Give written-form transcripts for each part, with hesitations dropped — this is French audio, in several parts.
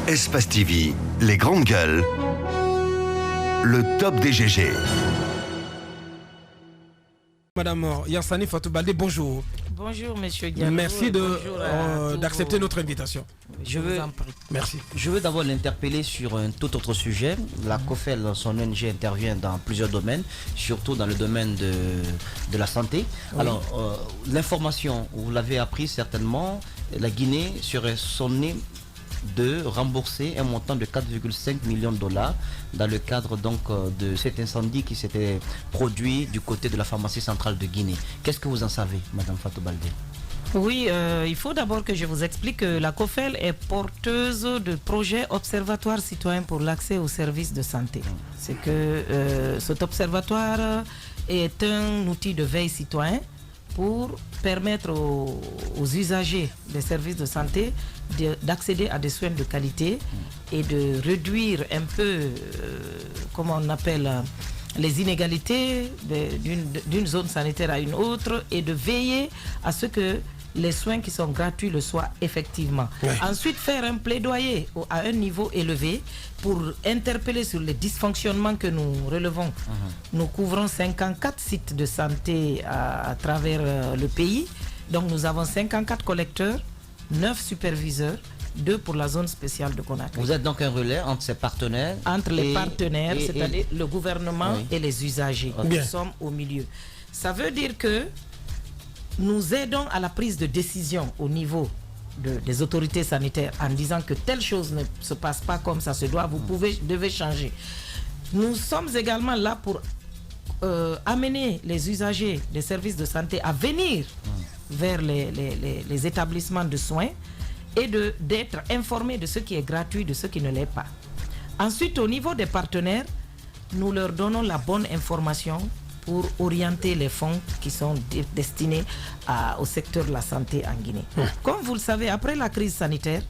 Espace TV, les grandes gueules, le top des GG. Madame Yansani Fatou Baldé, bonjour. Bonjour, monsieur Diallo. Merci d'accepter notre invitation. Merci. Je veux d'abord l'interpeller sur un tout autre sujet. La COFEL, son ONG, intervient dans plusieurs domaines, surtout dans le domaine de la santé. Oui. Alors, l'information, vous l'avez appris certainement, la Guinée serait sonnée de rembourser un montant de 4,5 millions de dollars dans le cadre donc de cet incendie qui s'était produit du côté de la pharmacie centrale de Guinée. Qu'est-ce que vous en savez, Madame Fatou Baldé? Oui, il faut d'abord que je vous explique que la COFEL est porteuse de projets observatoires citoyens pour l'accès aux services de santé. C'est que cet observatoire est un outil de veille citoyen pour permettre aux usagers des services de santé d'accéder à des soins de qualité et de réduire un peu, comment on appelle, les inégalités d'une zone sanitaire à une autre et de veiller à ce que les soins qui sont gratuits le soient effectivement. Oui. Ensuite, faire un plaidoyer à un niveau élevé pour interpeller sur les dysfonctionnements que nous relevons. Nous couvrons 54 sites de santé à travers le pays. Donc nous avons 54 collecteurs, 9 superviseurs, 2 pour la zone spéciale de Conakry. Vous êtes donc un relais entre ces partenaires? Entre les partenaires, c'est-à-dire le gouvernement et les usagers. Nous sommes au milieu. Ça veut dire que nous aidons à la prise de décision au niveau des autorités sanitaires en disant que telle chose ne se passe pas comme ça se doit, vous devez changer. Nous sommes également là pour amener les usagers des services de santé à venir vers les établissements de soins et d'être informés de ce qui est gratuit, de ce qui ne l'est pas. Ensuite, au niveau des partenaires, nous leur donnons la bonne information pour orienter les fonds qui sont destinés au secteur de la santé en Guinée. Comme vous le savez, après la crise sanitaire,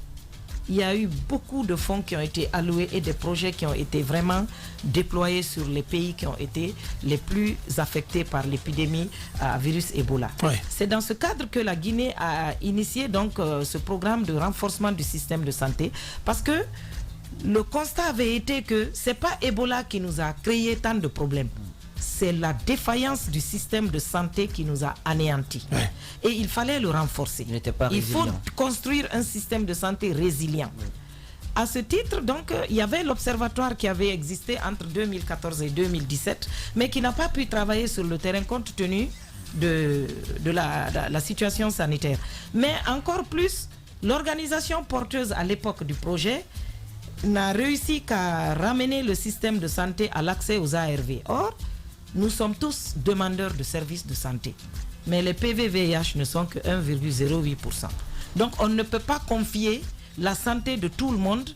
il y a eu beaucoup de fonds qui ont été alloués et des projets qui ont été vraiment déployés sur les pays qui ont été les plus affectés par l'épidémie à virus Ebola. Oui. C'est dans ce cadre que la Guinée a initié donc ce programme de renforcement du système de santé parce que le constat avait été que c'est pas Ebola qui nous a créé tant de problèmes. C'est la défaillance du système de santé qui nous a anéantis. Ouais. Et il fallait le renforcer. Il faut construire un système de santé résilient. Ouais. À ce titre, donc, il y avait l'observatoire qui avait existé entre 2014 et 2017, mais qui n'a pas pu travailler sur le terrain compte tenu de la situation sanitaire. Mais encore plus, l'organisation porteuse à l'époque du projet n'a réussi qu'à ramener le système de santé à l'accès aux ARV. Or, nous sommes tous demandeurs de services de santé. Mais les PV-VIH ne sont que 1,08%. Donc on ne peut pas confier la santé de tout le monde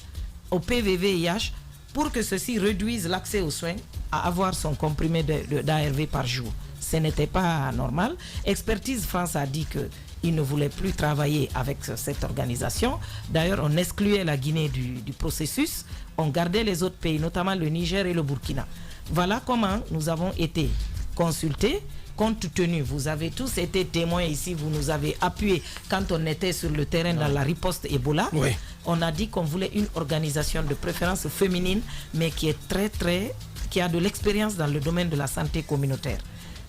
au PV-VIH pour que ceci réduise l'accès aux soins à avoir son comprimé d'ARV par jour. Ce n'était pas normal. Expertise France a dit qu'il ne voulait plus travailler avec cette organisation. D'ailleurs, on excluait la Guinée du processus. On gardait les autres pays, notamment le Niger et le Burkina. Voilà comment nous avons été consultés, compte tenu, vous avez tous été témoins ici, vous nous avez appuyés quand on était sur le terrain dans la riposte Ebola. Oui. On a dit qu'on voulait une organisation de préférence féminine, mais qui est qui a de l'expérience dans le domaine de la santé communautaire.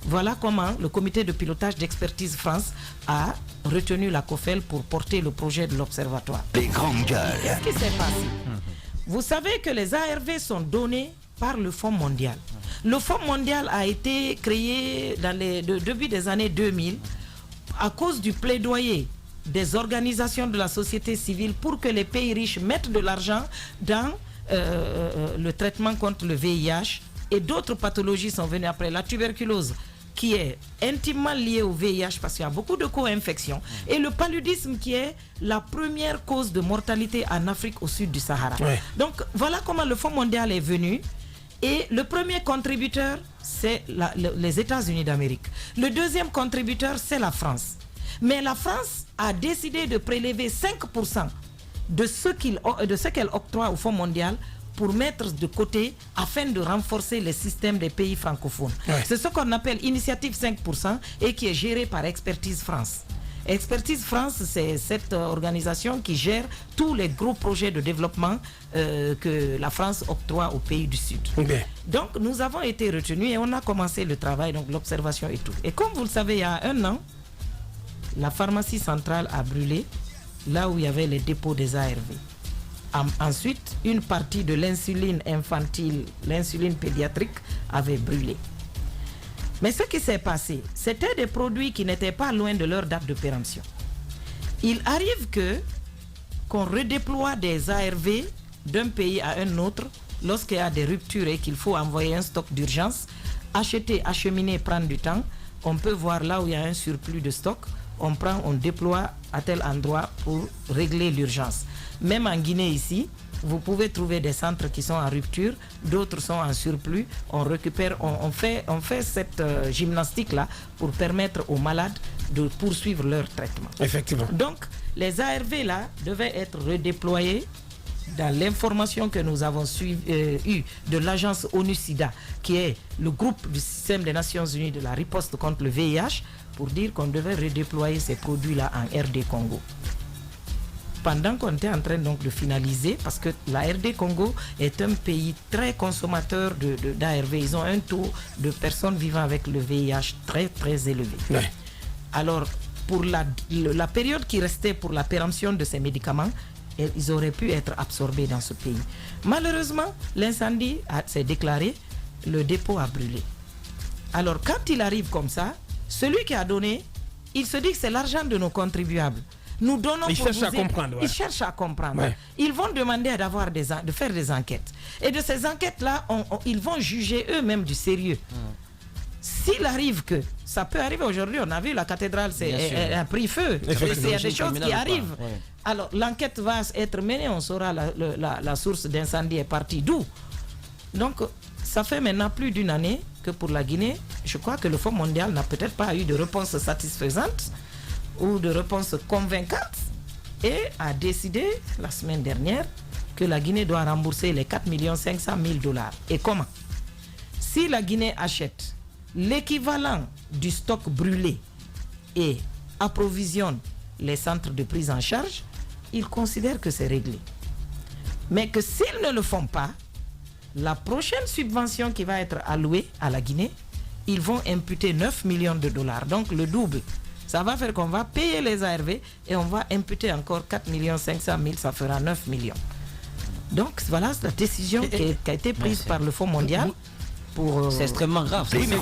Voilà comment le comité de pilotage d'Expertise France a retenu la COFEL pour porter le projet de l'observatoire. Les grandes gueules. Qu'est-ce qui s'est passé? Vous savez que les ARV sont donnés par le Fonds mondial. Le Fonds mondial a été créé depuis des années 2000 à cause du plaidoyer des organisations de la société civile pour que les pays riches mettent de l'argent dans le traitement contre le VIH et d'autres pathologies sont venues après. La tuberculose qui est intimement liée au VIH parce qu'il y a beaucoup de co-infections et le paludisme qui est la première cause de mortalité en Afrique au sud du Sahara. Ouais. Donc voilà comment le Fonds mondial est venu. Et le premier contributeur, c'est les États-Unis d'Amérique. Le deuxième contributeur, c'est la France. Mais la France a décidé de prélever 5% de ce qu'elle octroie au Fonds mondial pour mettre de côté afin de renforcer les systèmes des pays francophones. Ouais. C'est ce qu'on appelle Initiative 5% et qui est géré par Expertise France. Expertise France, c'est cette organisation qui gère tous les gros projets de développement que la France octroie aux pays du Sud. Bien. Donc, nous avons été retenus et on a commencé le travail, donc l'observation et tout. Et comme vous le savez, il y a 1 an, la pharmacie centrale a brûlé là où il y avait les dépôts des ARV. Ensuite, une partie de l'insuline infantile, l'insuline pédiatrique avait brûlé. Mais ce qui s'est passé, c'était des produits qui n'étaient pas loin de leur date de péremption. Il arrive qu'on redéploie des ARV d'un pays à un autre lorsqu'il y a des ruptures et qu'il faut envoyer un stock d'urgence. Acheter, acheminer, prendre du temps. On peut voir là où il y a un surplus de stock. On prend, on déploie à tel endroit pour régler l'urgence. Même en Guinée ici, vous pouvez trouver des centres qui sont en rupture, d'autres sont en surplus. On récupère, on fait cette gymnastique-là pour permettre aux malades de poursuivre leur traitement. Effectivement. Donc, les ARV là devaient être redéployés dans l'information que nous avons eue de l'agence ONU-SIDA, qui est le groupe du système des Nations Unies de la riposte contre le VIH, pour dire qu'on devait redéployer ces produits-là en RD Congo. Pendant qu'on était en train donc de finaliser, parce que la RD Congo est un pays très consommateur d'ARV, ils ont un taux de personnes vivant avec le VIH très très élevé. Ouais. Alors, pour la période qui restait pour la péremption de ces médicaments, ils auraient pu être absorbés dans ce pays. Malheureusement, l'incendie s'est déclaré, le dépôt a brûlé. Alors, quand il arrive comme ça, celui qui a donné, il se dit que c'est l'argent de nos contribuables. Nous donnons ils cherchent à comprendre. Ils cherchent à comprendre. Ouais. Ils vont demander de faire des enquêtes. Et de ces enquêtes-là, ils vont juger eux-mêmes du sérieux. S'il arrive que, ça peut arriver aujourd'hui, on a vu la cathédrale, elle a pris feu. Il y a des choses qui arrivent. Ouais. Alors, l'enquête va être menée, on saura la source d'incendie est partie d'où. Donc, ça fait maintenant plus d'une année que pour la Guinée, je crois que le Fonds mondial n'a peut-être pas eu de réponse satisfaisante ou de réponse convaincante et a décidé la semaine dernière que la Guinée doit rembourser les 4 500 000 $. Et comment? Si la Guinée achète l'équivalent du stock brûlé et approvisionne les centres de prise en charge, ils considèrent que c'est réglé. Mais que s'ils ne le font pas, la prochaine subvention qui va être allouée à la Guinée, ils vont imputer 9 millions de $, donc le double. Ça va faire qu'on va payer les ARV et on va imputer encore 4 500 000, ça fera 9 millions. Donc voilà la décision qui a été prise par le Fonds mondial. C'est extrêmement grave. Oui, mais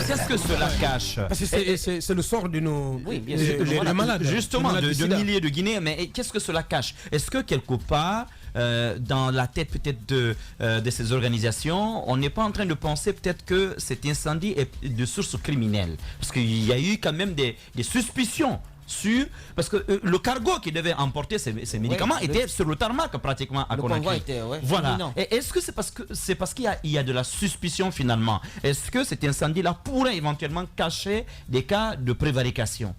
qu'est-ce que cela cache? Parce que c'est le sort de nos les malades. Justement, de milliers de Guinéens. Mais qu'est-ce que cela cache? Est-ce que quelque part, dans la tête peut-être de ces organisations, on n'est pas en train de penser peut-être que cet incendie est de source criminelle? Parce qu'il y a eu quand même des suspicions. Parce que le cargo qui devait emporter ces médicaments était sur le tarmac pratiquement à Conakry. Voilà. Et est-ce que c'est parce qu'il y a de la suspicion finalement? Est-ce que cet incendie-là pourrait éventuellement cacher des cas de prévarication?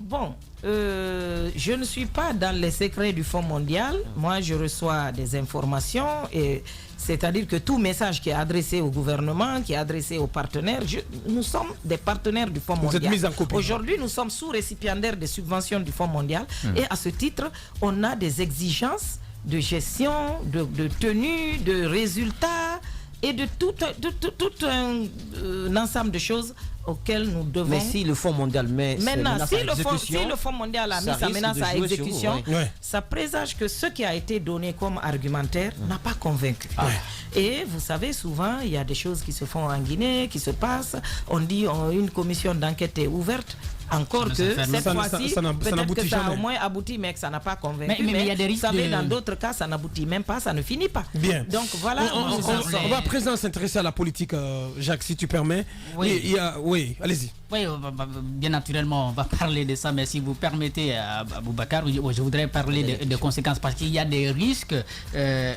Bon, je ne suis pas dans les secrets du Fonds mondial. Moi, je reçois des informations et c'est-à-dire que tout message qui est adressé au gouvernement, qui est adressé aux partenaires, nous sommes des partenaires du Fonds mondial. Aujourd'hui, nous sommes sous-récipiendaires des subventions du Fonds mondial et à ce titre, on a des exigences de gestion, de tenue, de résultats et de tout un ensemble de choses auxquelles nous devons... Mais si le Fonds mondial met si le Fonds mondial a mis sa menace à exécution, ça présage que ce qui a été donné comme argumentaire n'a pas convaincu. Et vous savez, souvent, il y a des choses qui se font en Guinée, qui se passent. On dit une commission d'enquête est ouverte. Encore que cette fois-ci, peut-être que ça a au moins abouti, mais que ça n'a pas convaincu. Mais il y a des risques. Vous savez, dans d'autres cas, ça n'aboutit même pas, ça ne finit pas. Bien. Donc voilà. On va à présent s'intéresser à la politique, Jacques, si tu permets. Oui, allez-y. Oui, bien naturellement, on va parler de ça, mais si vous permettez, Boubacar, je voudrais parler des conséquences, parce qu'il y a des risques,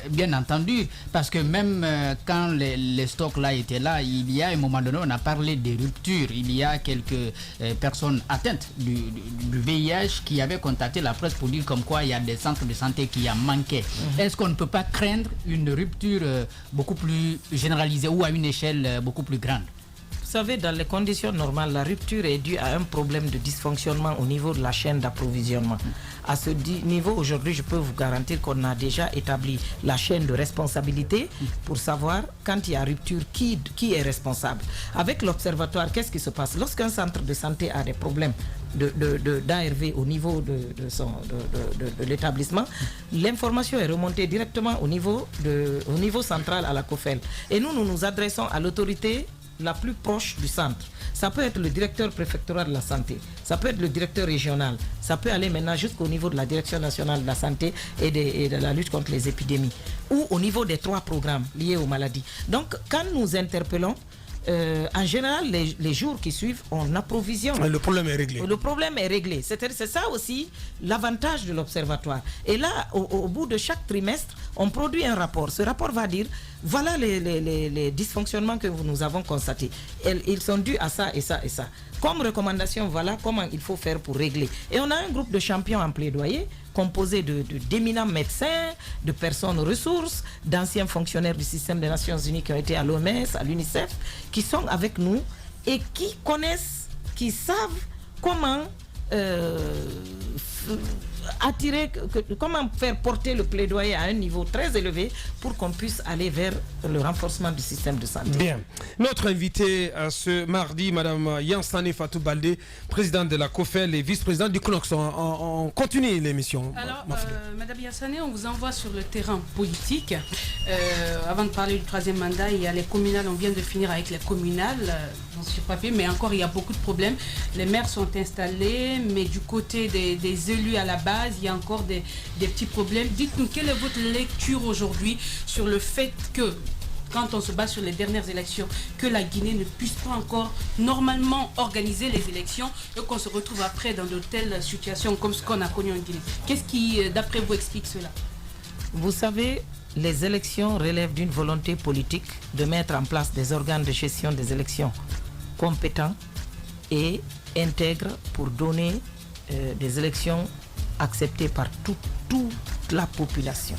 bien entendu, parce que même quand les stocks là étaient là, il y a un moment donné, on a parlé des ruptures. Il y a quelques personnes atteintes du VIH qui avaient contacté la presse pour dire comme quoi il y a des centres de santé qui en manquaient. Est-ce qu'on ne peut pas craindre une rupture beaucoup plus généralisée ou à une échelle beaucoup plus grande? Vous savez, dans les conditions normales, la rupture est due à un problème de dysfonctionnement au niveau de la chaîne d'approvisionnement. À ce niveau, aujourd'hui, je peux vous garantir qu'on a déjà établi la chaîne de responsabilité pour savoir quand il y a rupture, qui est responsable. Avec l'observatoire, qu'est-ce qui se passe? Lorsqu'un centre de santé a des problèmes d'ARV au niveau de l'établissement, l'information est remontée directement au niveau central à la COFEL. Et nous nous adressons à l'autorité la plus proche du centre. Ça peut être le directeur préfectoral de la santé, ça peut être le directeur régional, ça peut aller maintenant jusqu'au niveau de la direction nationale de la santé et de la lutte contre les épidémies, ou au niveau des 3 programmes liés aux maladies. Donc, quand nous interpellons, en général, les jours qui suivent, on approvisionne. Le problème est réglé. Le problème est réglé. C'est ça aussi l'avantage de l'observatoire. Et là, au bout de chaque trimestre, on produit un rapport. Ce rapport va dire, voilà les dysfonctionnements que nous avons constatés. Ils sont dus à ça et ça et ça. Comme recommandation, voilà comment il faut faire pour régler. Et on a un groupe de champions en plaidoyer composé d'éminents médecins, de personnes ressources, d'anciens fonctionnaires du système des Nations Unies qui ont été à l'OMS, à l'UNICEF, qui sont avec nous et qui connaissent, qui savent comment comment faire porter le plaidoyer à un niveau très élevé pour qu'on puisse aller vers le renforcement du système de santé. Bien. Notre invité ce mardi, Madame Yansane Fatou Baldé, présidente de la COFEL et vice-présidente du CNOX. On continue l'émission. Alors, Madame Yansane, on vous envoie sur le terrain politique. Avant de parler du 3e mandat, il y a les communales. On vient de finir avec les communales sur papier, mais encore il y a beaucoup de problèmes. Les maires sont installés, mais du côté des élus à la base, il y a encore des petits problèmes. Dites-nous, quelle est votre lecture aujourd'hui sur le fait que, quand on se base sur les dernières élections, que la Guinée ne puisse pas encore normalement organiser les élections et qu'on se retrouve après dans de telles situations comme ce qu'on a connu en Guinée? Qu'est-ce qui, d'après vous, explique cela? Vous savez, les élections relèvent d'une volonté politique de mettre en place des organes de gestion des élections compétents et intègres pour donner des élections acceptées par toute la population.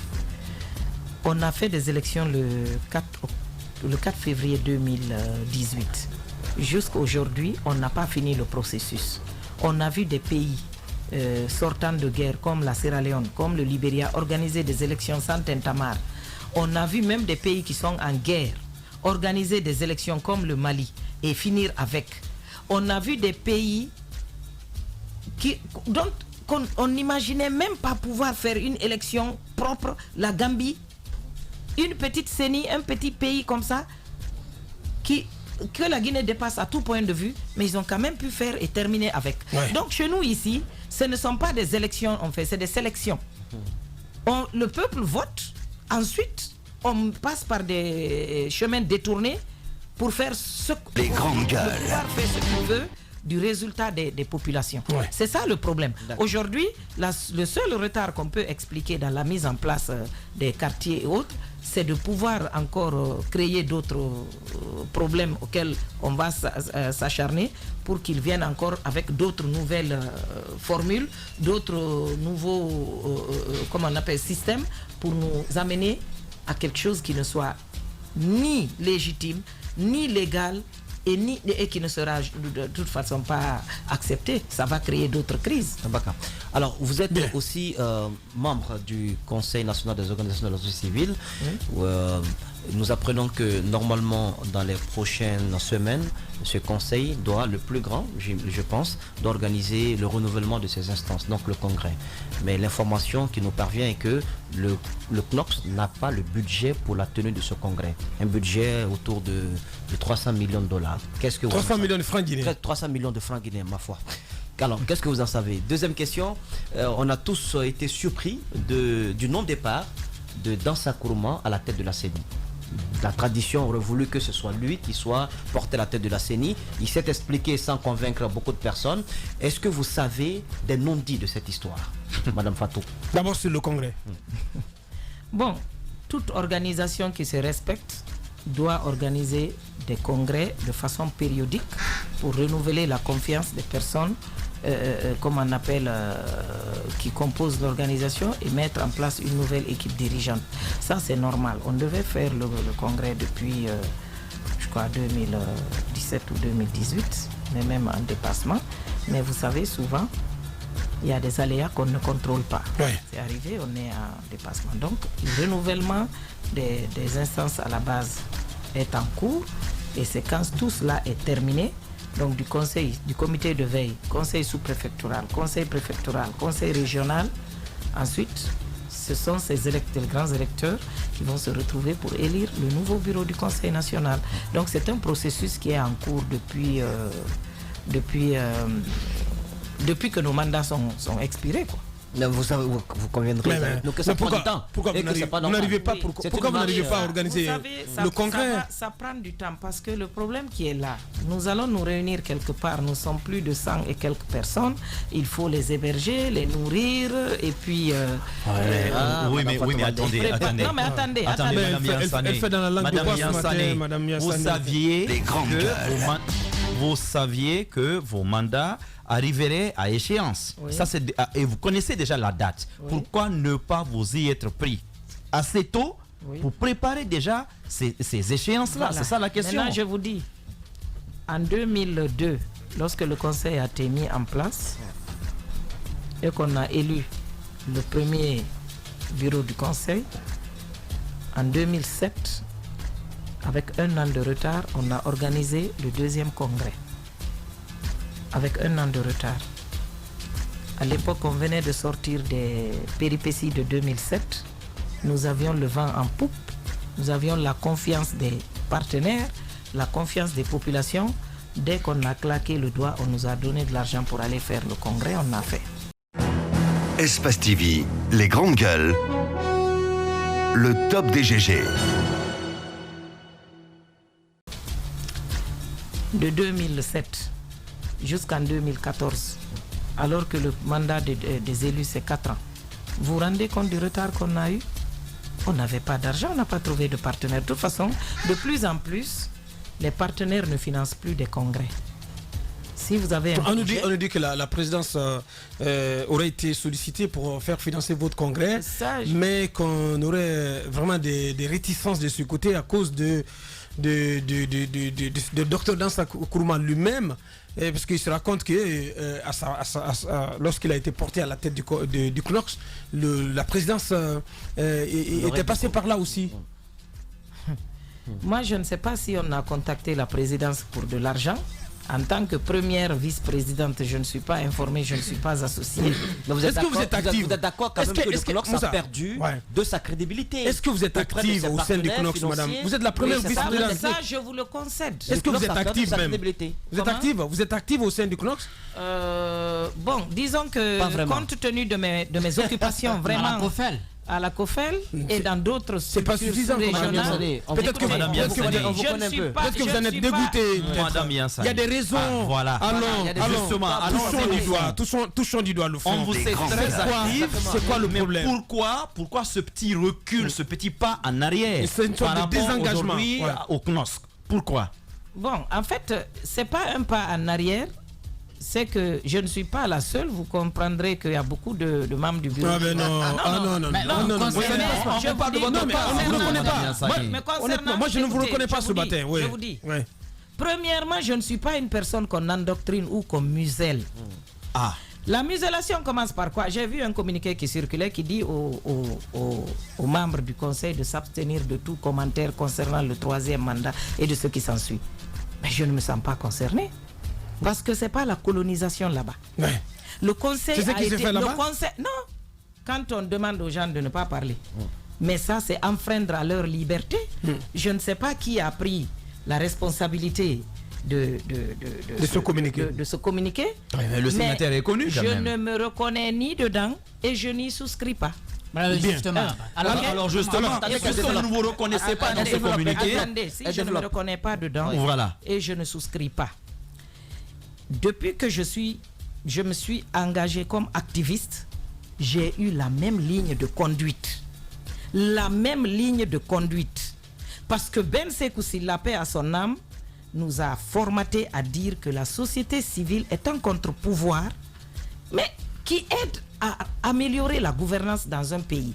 On a fait des élections le 4 février 2018. Jusqu'à aujourd'hui, on n'a pas fini le processus. On a vu des pays sortant de guerre comme la Sierra Leone, comme le Libéria, organiser des élections sans tintamarre. On a vu même des pays qui sont en guerre organiser des élections comme le Mali et finir avec. On a vu des pays dont on n'imaginait même pas pouvoir faire une élection propre. La Gambie, une petite CENI, un petit pays comme ça, que la Guinée dépasse à tout point de vue, mais ils ont quand même pu faire et terminer avec. Ouais. Donc chez nous ici, ce ne sont pas des élections, on fait, c'est des sélections. Le peuple vote, ensuite on passe par des chemins détournés pour faire ce qu'on veut du résultat des populations. Ouais. C'est ça le problème. Aujourd'hui, le seul retard qu'on peut expliquer dans la mise en place des quartiers et autres, c'est de pouvoir encore créer d'autres problèmes auxquels on va s'acharner pour qu'ils viennent encore avec d'autres nouvelles formules, d'autres nouveaux comment on appelle, systèmes pour nous amener à quelque chose qui ne soit ni légitime, ni légal, et qui ne sera de toute façon pas accepté. Ça va créer d'autres crises. Alors, vous êtes aussi membre du Conseil national des organisations de la société civile. Où, nous apprenons que normalement, dans les prochaines semaines, ce conseil doit, le plus grand, je pense, doit organiser le renouvellement de ces instances, donc le congrès. Mais l'information qui nous parvient est que le CNOX n'a pas le budget pour la tenue de ce congrès. Un budget autour de 300 millions de dollars. Qu'est-ce que 300 millions de francs guinéens. 300 millions de francs guinéens, ma foi. Alors, qu'est-ce que vous en savez? Deuxième question, on a tous été surpris du non-départ de Dansa Kourouma à la tête de la CENI. La tradition aurait voulu que ce soit lui qui soit porté à la tête de la CENI. Il s'est expliqué sans convaincre beaucoup de personnes. Est-ce que vous savez des non-dits de cette histoire, Madame Fatou? D'abord sur le congrès. Bon, toute organisation qui se respecte doit organiser des congrès de façon périodique pour renouveler la confiance des personnes comme on appelle, qui composent l'organisation et mettre en place une nouvelle équipe dirigeante. Ça, c'est normal. On devait faire le congrès depuis, je crois 2017 ou 2018, mais même en dépassement. Mais vous savez, souvent, il y a des aléas qu'on ne contrôle pas. Oui. C'est arrivé, on est en dépassement. Donc, le renouvellement des instances à la base est en cours. Et c'est quand tout cela est terminé, donc du conseil, du comité de veille, conseil sous-préfectoral, conseil préfectoral, conseil régional, ensuite, ce sont ces grands électeurs qui vont se retrouver pour élire le nouveau bureau du Conseil national. Donc c'est un processus qui est en cours depuis que nos mandats sont expirés, quoi. Vous conviendrez que ça prend du temps. Pourquoi vous n'arrivez pas, à organiser le congrès? Ça prend du temps parce que le problème qui est là, nous allons nous réunir quelque part, nous sommes plus de 100 et quelques personnes, il faut les héberger, les nourrir et puis... oui, mais attendez. Non, mais attendez. Elle fait dans la langue de bois ce matin, Madame Yassane. Vous saviez que vos mandats arriveraient à échéance. Oui. Ça, et vous connaissez déjà la date. Oui. Pourquoi ne pas vous y être pris assez tôt pour préparer déjà ces échéances-là? Voilà. C'est ça la question. Maintenant, je vous dis, en 2002, lorsque le conseil a été mis en place et qu'on a élu le premier bureau du conseil, en 2007, avec 1 an de retard, on a organisé le 2e congrès. Avec 1 an de retard. À l'époque, on venait de sortir des péripéties de 2007. Nous avions le vent en poupe. Nous avions la confiance des partenaires, la confiance des populations. Dès qu'on a claqué le doigt, on nous a donné de l'argent pour aller faire le congrès. On a fait. Espace TV, les grandes gueules, le top des GG. De 2007 jusqu'en 2014, alors que le mandat des élus c'est 4 ans. Vous vous rendez compte du retard qu'on a eu? On n'avait pas d'argent, on n'a pas trouvé de partenaires. De toute façon, de plus en plus, les partenaires ne financent plus des congrès. Si vous avez on nous dit que la présidence aurait été sollicitée pour faire financer votre congrès, mais qu'on aurait vraiment des réticences de ce côté à cause de Dr Dansa Kourouma lui-même, parce qu'il se raconte que lorsqu'il a été porté à la tête du CNOCS, la présidence était passée par là aussi. Moi, je ne sais pas si on a contacté la présidence pour de l'argent. En tant que première vice-présidente, je ne suis pas informée, je ne suis pas associée. Est-ce que vous êtes active? Vous êtes d'accord quand même que le CNOCS a perdu de sa crédibilité? Est-ce que vous êtes active au sein du CNOCS, madame? Vous êtes la première vice-présidente. Ça, je vous le concède. Est-ce que vous êtes active même? Vous êtes active au sein du CNOCS? Bon, disons que compte tenu de mes occupations vraiment... à la COFEL et dans d'autres structures régionales. Peut-être que vous en êtes dégoûté. Il y a des raisons. Voilà. Touchons du doigt le fond. On vous sait très actif. C'est quoi le problème? Pourquoi ce petit recul, ce petit pas en arrière par rapport aujourd'hui au CNOSC? Pourquoi? Bon, en fait, c'est pas un pas en arrière. C'est que je ne suis pas la seule. Vous comprendrez qu'il y a beaucoup de membres du bureau. Non, mais non. Moi, je ne vous reconnais pas ce matin. Je vous dis. Premièrement, je ne suis pas une personne qu'on endoctrine ou qu'on muselle. La musellation commence par quoi? J'ai vu un communiqué qui circulait qui dit aux membres du conseil de s'abstenir de tout commentaire concernant le 3e mandat et de ce qui s'ensuit. Mais je ne me sens pas concerné. Parce que ce n'est pas la colonisation là-bas. Le conseil a été... Non, quand on demande aux gens de ne pas parler. Mais ça, c'est enfreindre à leur liberté. Je ne sais pas qui a pris la responsabilité de se communiquer. Le signataire est connu quand même. Je ne me reconnais ni dedans et je n'y souscris pas. Justement. Alors justement, est-ce que vous ne vous reconnaissez pas dans ce communiqué? Si je ne me reconnais pas dedans et je ne souscris pas. Depuis que je me suis engagé comme activiste, j'ai eu la même ligne de conduite. La même ligne de conduite. Parce que Ben Sekoussi, la paix à son âme, nous a formaté à dire que la société civile est un contre-pouvoir, mais qui aide à améliorer la gouvernance dans un pays.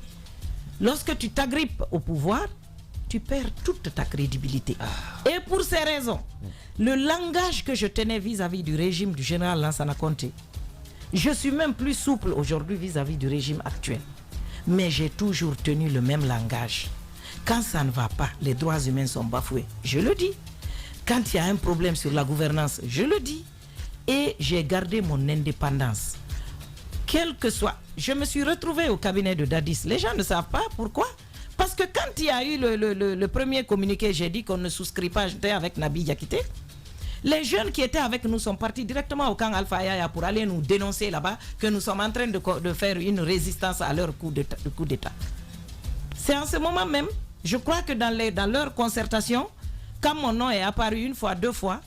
Lorsque tu t'agrippes au pouvoir, tu perds toute ta crédibilité. Et pour ces raisons, le langage que je tenais vis-à-vis du régime du général Lansana Conté, je suis même plus souple aujourd'hui vis-à-vis du régime actuel. Mais j'ai toujours tenu le même langage. Quand ça ne va pas, les droits humains sont bafoués, je le dis. Quand il y a un problème sur la gouvernance, je le dis. Et j'ai gardé mon indépendance. Quel que soit. Je me suis retrouvé au cabinet de Dadis. Les gens ne savent pas pourquoi. Parce que quand il y a eu le premier communiqué, j'ai dit qu'on ne souscrit pas, j'étais avec Nabi Yakité. Les jeunes qui étaient avec nous sont partis directement au camp Alpha Yaya pour aller nous dénoncer là-bas que nous sommes en train de faire une résistance à leur coup d'État. C'est en ce moment même, je crois que dans leur concertation, quand mon nom est apparu une fois, deux fois,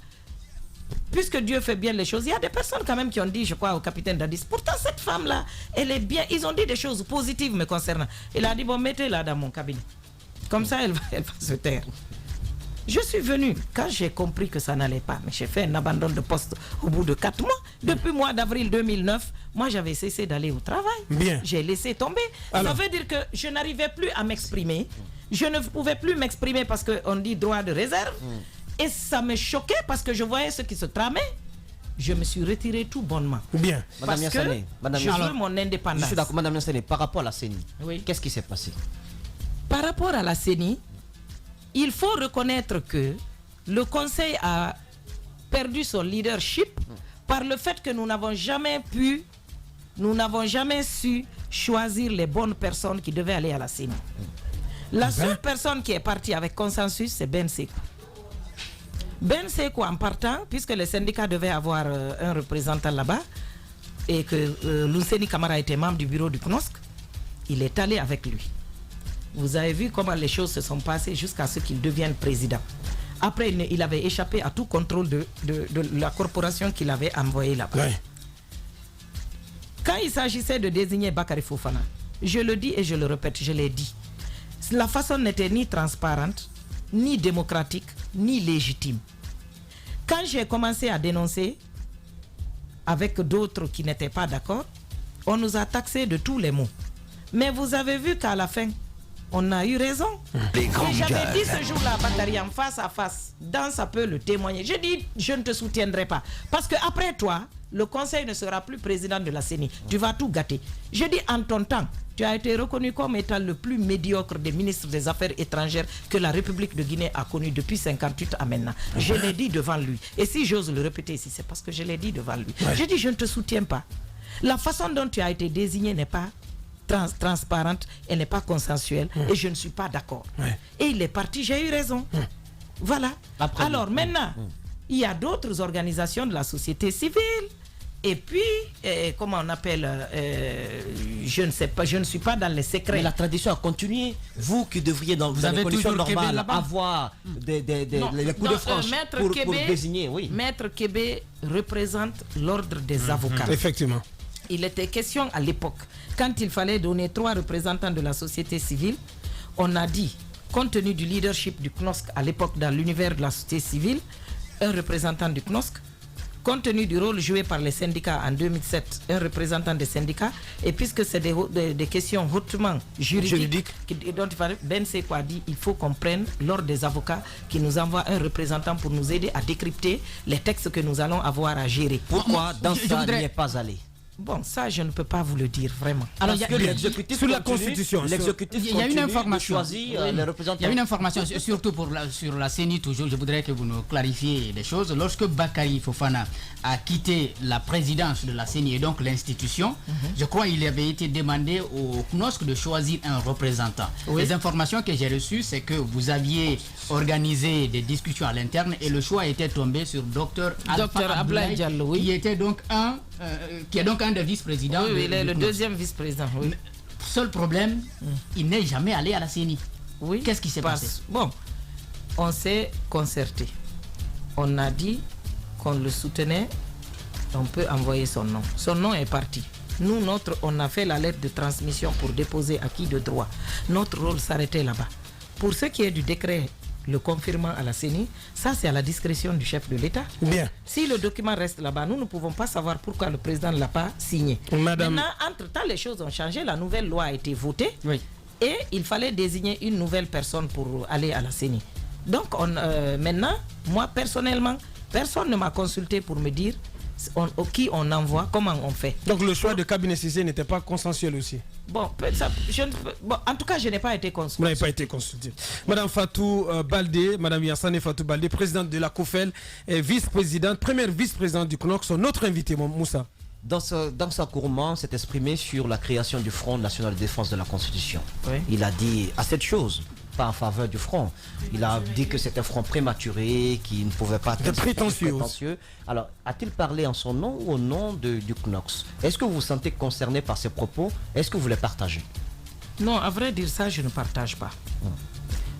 puisque Dieu fait bien les choses, il y a des personnes quand même qui ont dit, je crois, au capitaine Dadis, pourtant cette femme-là, elle est bien. Ils ont dit des choses positives me concernant. Il a dit, bon, mettez-la dans mon cabinet. Comme ça, elle va se taire. Je suis venu, quand j'ai compris que ça n'allait pas, mais j'ai fait un abandon de poste au bout de 4 mois. Depuis le mois d'avril 2009, moi j'avais cessé d'aller au travail. Bien. J'ai laissé tomber. Alors, ça veut dire que je n'arrivais plus à m'exprimer. Je ne pouvais plus m'exprimer parce qu'on dit droit de réserve. Et ça me choquait parce que je voyais ce qui se tramait. Je me suis retiré tout bonnement. Bien. Parce que je veux mon indépendance. Je suis d'accord, Madame Yassane, par rapport à la CENI, oui. Qu'est-ce qui s'est passé? Par rapport à la CENI, il faut reconnaître que le Conseil a perdu son leadership par le fait que nous n'avons jamais su choisir les bonnes personnes qui devaient aller à la CENI. La seule personne qui est partie avec consensus, c'est Ben Sekou. Ben Sekou, en partant, puisque les syndicats devaient avoir un représentant là-bas, et que Lunseni Kamara était membre du bureau du CNOSC, il est allé avec lui. Vous avez vu comment les choses se sont passées jusqu'à ce qu'il devienne président. Après, il avait échappé à tout contrôle de la corporation qu'il avait envoyée là-bas. Ouais. Quand il s'agissait de désigner Bakary Fofana, je le dis et je le répète, je l'ai dit, la façon n'était ni transparente, ni démocratique, ni légitime. Quand j'ai commencé à dénoncer avec d'autres qui n'étaient pas d'accord, on nous a taxés de tous les mots. Mais vous avez vu qu'à la fin, on a eu raison. Et j'avais dit ce jour-là à Bakary en face à face, dans ça peut le témoigner. J'ai dit, je ne te soutiendrai pas. Parce qu'après toi, le Conseil ne sera plus président de la CENI. Tu vas tout gâter. J'ai dit, en ton temps, tu as été reconnu comme étant le plus médiocre des ministres des Affaires étrangères que la République de Guinée a connu depuis 1958 à maintenant. Je l'ai dit devant lui. Et si j'ose le répéter ici, c'est parce que je l'ai dit devant lui. J'ai dit, je ne te soutiens pas. La façon dont tu as été désigné n'est pas transparente, elle n'est pas consensuelle et je ne suis pas d'accord. Et il est parti, j'ai eu raison. Voilà. Après, alors maintenant, il y a d'autres organisations de la société civile. Et puis, comment on appelle, je ne sais pas, je ne suis pas dans les secrets. Mais la tradition a continué. Vous qui devriez, dans les conditions normales, avoir les coups de franche pour désigner. Oui. Maître Kébé représente l'ordre des avocats. Effectivement. Il était question à l'époque, quand il fallait donner 3 représentants de la société civile, on a dit, compte tenu du leadership du CNOSC à l'époque dans l'univers de la société civile, un représentant du CNOSC, compte tenu du rôle joué par les syndicats en 2007, un représentant des syndicats, et puisque c'est des questions hautement juridiques dont il fallait, Ben Sekou a dit il faut qu'on prenne l'ordre des avocats qui nous envoie un représentant pour nous aider à décrypter les textes que nous allons avoir à gérer. Pourquoi dans ça n'y est pas allé? Bon, ça, je ne peux pas vous le dire, vraiment. Alors, il y a l'exécutif sur la Constitution. L'exécutif il y a une information. Les représentants. Il y a une information, surtout sur la CENI, toujours. Je voudrais que vous nous clarifiez des choses. Lorsque Bakary Fofana a quitté la présidence de la CENI et donc l'institution, je crois qu'il avait été demandé au CNOSC de choisir un représentant. Les informations que j'ai reçues, c'est que vous aviez organisé des discussions à l'interne et le choix était tombé sur Dr Ablaye Diallo, qui était donc un des vice-présidents. Oui, il est le deuxième vice-président. Oui. Seul problème, il n'est jamais allé à la CENI. Oui. Qu'est-ce qui s'est passé? Bon, on s'est concerté. On a dit qu'on le soutenait, on peut envoyer son nom. Son nom est parti. Nous, on a fait la lettre de transmission pour déposer acquis de droit. Notre rôle s'arrêtait là-bas. Pour ce qui est du décret le confirmant à la CENI, ça c'est à la discrétion du chef de l'État. Bien. Si le document reste là-bas, nous ne pouvons pas savoir pourquoi le président ne l'a pas signé. Madame... Maintenant, entre-temps, les choses ont changé. La nouvelle loi a été votée. Oui. Et il fallait désigner une nouvelle personne pour aller à la CENI. Donc maintenant, moi personnellement, personne ne m'a consulté pour me dire qui on envoie, comment on fait. Donc le choix de cabinet Cissé n'était pas consensuel aussi. Bon, en tout cas, je n'ai pas été consulté. Vous n'avez pas été consulté. Madame Fatou Baldé, Madame Yassane Fatou Baldé, présidente de la COFEL, et vice-présidente, première vice-présidente du CNOCS, notre invité, Moussa. Dans sa Kourman s'est exprimé sur la création du Front National de Défense de la Constitution. Oui. Il a dit à cette chose, pas en faveur du front. Il a dit que c'était un front prématuré, qui ne pouvait pas être prétentieux. Alors, a-t-il parlé en son nom ou au nom du CNOCS? Est-ce que vous vous sentez concerné par ces propos? Est-ce que vous les partagez? Non, à vrai dire ça, je ne partage pas.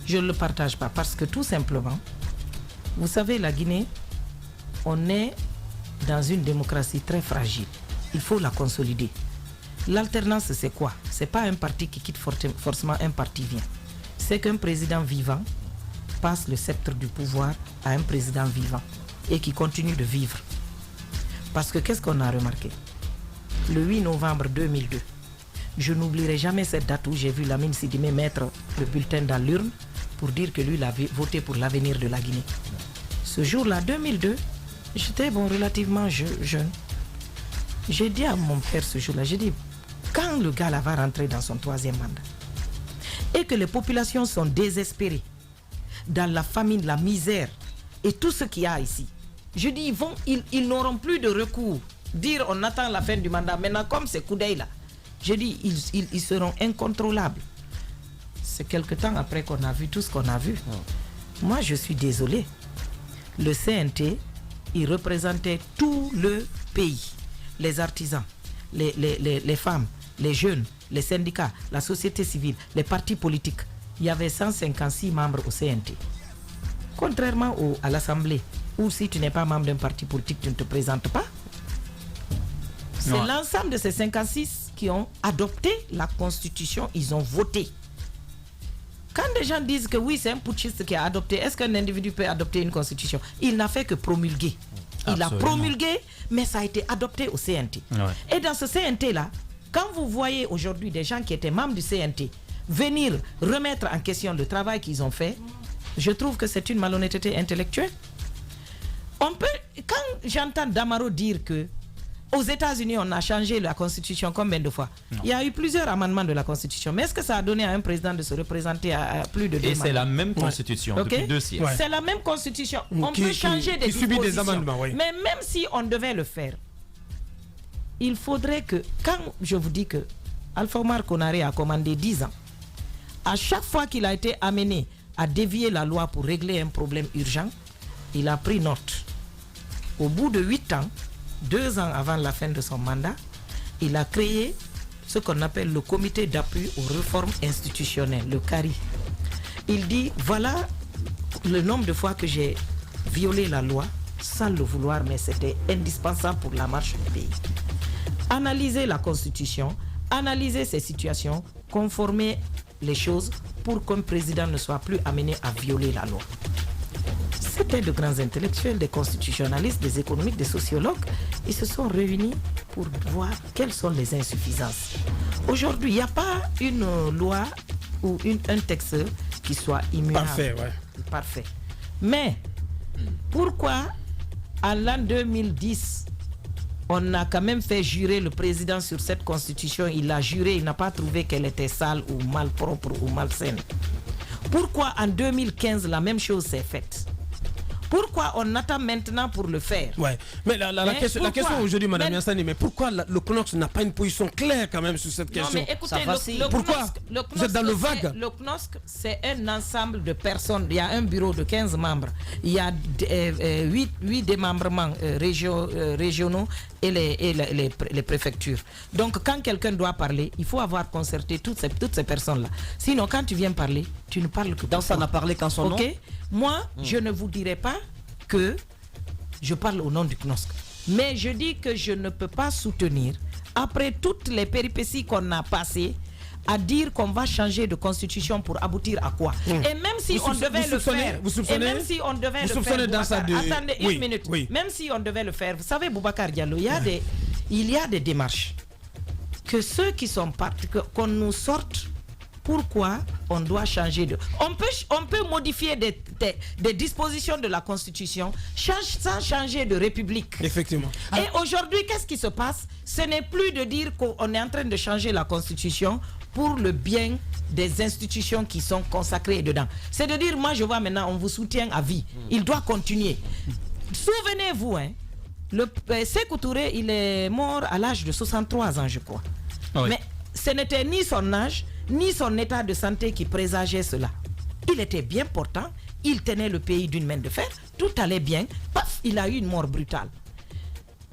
Je ne le partage pas parce que tout simplement, vous savez, la Guinée, on est dans une démocratie très fragile. Il faut la consolider. L'alternance, c'est quoi? C'est pas un parti qui quitte forcément, un parti vient. C'est qu'un président vivant passe le sceptre du pouvoir à un président vivant et qui continue de vivre. Parce que qu'est-ce qu'on a remarqué? Le 8 novembre 2002, je n'oublierai jamais cette date où j'ai vu Lamine Sidimé mettre le bulletin dans l'urne pour dire que lui, il avait voté pour l'avenir de la Guinée. Ce jour-là, 2002, j'étais relativement jeune. J'ai dit à mon père ce jour-là, j'ai dit, quand le gars là va rentrer dans son 3e mandat, et que les populations sont désespérées dans la famine, la misère et tout ce qu'il y a ici. Je dis, ils n'auront plus de recours. Dire on attend la fin du mandat. Maintenant, comme ces coups d'œil là, je dis, ils seront incontrôlables. C'est quelque temps après qu'on a vu tout ce qu'on a vu. Moi, je suis désolé. Le CNT, il représentait tout le pays. Les artisans, les femmes, les jeunes, les syndicats, la société civile, les partis politiques. Il y avait 156 membres au CNT. Contrairement à l'Assemblée, où si tu n'es pas membre d'un parti politique, tu ne te présentes pas. C'est l'ensemble de ces 56 qui ont adopté la Constitution, ils ont voté. Quand des gens disent que oui, c'est un putschiste qui a adopté, est-ce qu'un individu peut adopter une Constitution? Il n'a fait que promulguer. Il a promulgué, mais ça a été adopté au CNT. Ouais. Et dans ce CNT-là, quand vous voyez aujourd'hui des gens qui étaient membres du CNT venir remettre en question le travail qu'ils ont fait, je trouve que c'est une malhonnêteté intellectuelle. Quand j'entends Damaro dire que aux États-Unis, on a changé la Constitution combien de fois? Il y a eu plusieurs amendements de la Constitution. Mais est-ce que ça a donné à un président de se représenter à plus de 2 mandats? Et c'est la même Constitution depuis 2 siècles. Ouais. C'est la même Constitution. On peut changer des dispositions. Des amendements, oui. Mais même si on devait le faire, il faudrait que, quand je vous dis que Alpha Omar Konaré a commandé 10 ans, à chaque fois qu'il a été amené à dévier la loi pour régler un problème urgent, il a pris note. Au bout de 8 ans, 2 ans avant la fin de son mandat, il a créé ce qu'on appelle le comité d'appui aux réformes institutionnelles, le CARI. Il dit, voilà le nombre de fois que j'ai violé la loi sans le vouloir, mais c'était indispensable pour la marche du pays. Analyser la Constitution, analyser ces situations, conformer les choses pour qu'un président ne soit plus amené à violer la loi. C'était de grands intellectuels, des constitutionnalistes, des économistes, des sociologues. Ils se sont réunis pour voir quelles sont les insuffisances. Aujourd'hui, il n'y a pas une loi ou un texte qui soit immuable. Parfait, ouais. Parfait. Mais pourquoi en l'an 2010, on a quand même fait jurer le président sur cette constitution? Il a juré, il n'a pas trouvé qu'elle était sale ou malpropre ou malsaine. Pourquoi en 2015, la même chose s'est faite? Pourquoi on attend maintenant pour le faire? Ouais. Mais la question aujourd'hui, Madame Yassani, mais pourquoi le CNOCS n'a pas une position claire quand même sur cette question? Non, mais écoutez, pourquoi vous êtes dans le vague? Le CNOSC, c'est un ensemble de personnes. Il y a un bureau de 15 membres. Il y a 8 démembrements régionaux et les préfectures. Donc, quand quelqu'un doit parler, il faut avoir concerté toutes ces personnes-là. Sinon, quand tu viens parler, tu ne parles que dans ça n'a parlé qu'en son nom. Moi, je ne vous dirai pas que je parle au nom du CNOSC. Mais je dis que je ne peux pas soutenir, après toutes les péripéties qu'on a passées, à dire qu'on va changer de constitution pour aboutir à quoi? Et même si on devait le faire, attendez une minute, même si on devait le faire, vous savez, Boubacar Diallo, il y a des démarches que ceux qui sont partis, qu'on nous sorte pourquoi on doit changer de... On peut modifier des dispositions de la Constitution sans changer de république. Effectivement. Et aujourd'hui, qu'est-ce qui se passe? Ce n'est plus de dire qu'on est en train de changer la Constitution pour le bien des institutions qui sont consacrées dedans. C'est de dire, moi je vois maintenant, on vous soutient à vie. Il doit continuer. Souvenez-vous, hein, Sékou Touré, il est mort à l'âge de 63 ans, je crois. Oui. Mais ce n'était ni son âge, ni son état de santé qui présageait cela. Il était bien portant, il tenait le pays d'une main de fer, tout allait bien, paf, il a eu une mort brutale.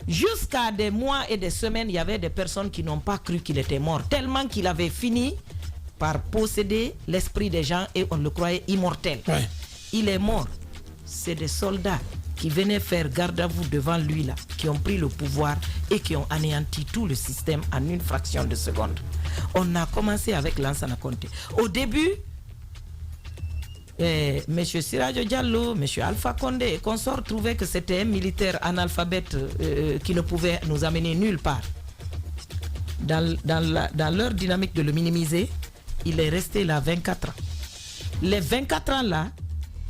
Jusqu'à des mois et des semaines, il y avait des personnes qui n'ont pas cru qu'il était mort, tellement qu'il avait fini par posséder l'esprit des gens et on le croyait immortel. Ouais. Il est mort. C'est des soldats qui venaient faire garde à vous devant lui là, qui ont pris le pouvoir et qui ont anéanti tout le système en une fraction de seconde. On a commencé avec Lansana Conté. Au début, M. Sirajo Diallo, M. Alpha Condé et consorts trouvaient que c'était un militaire analphabète qui ne pouvait nous amener nulle part. Dans leur dynamique de le minimiser, il est resté là 24 ans. Les 24 ans là,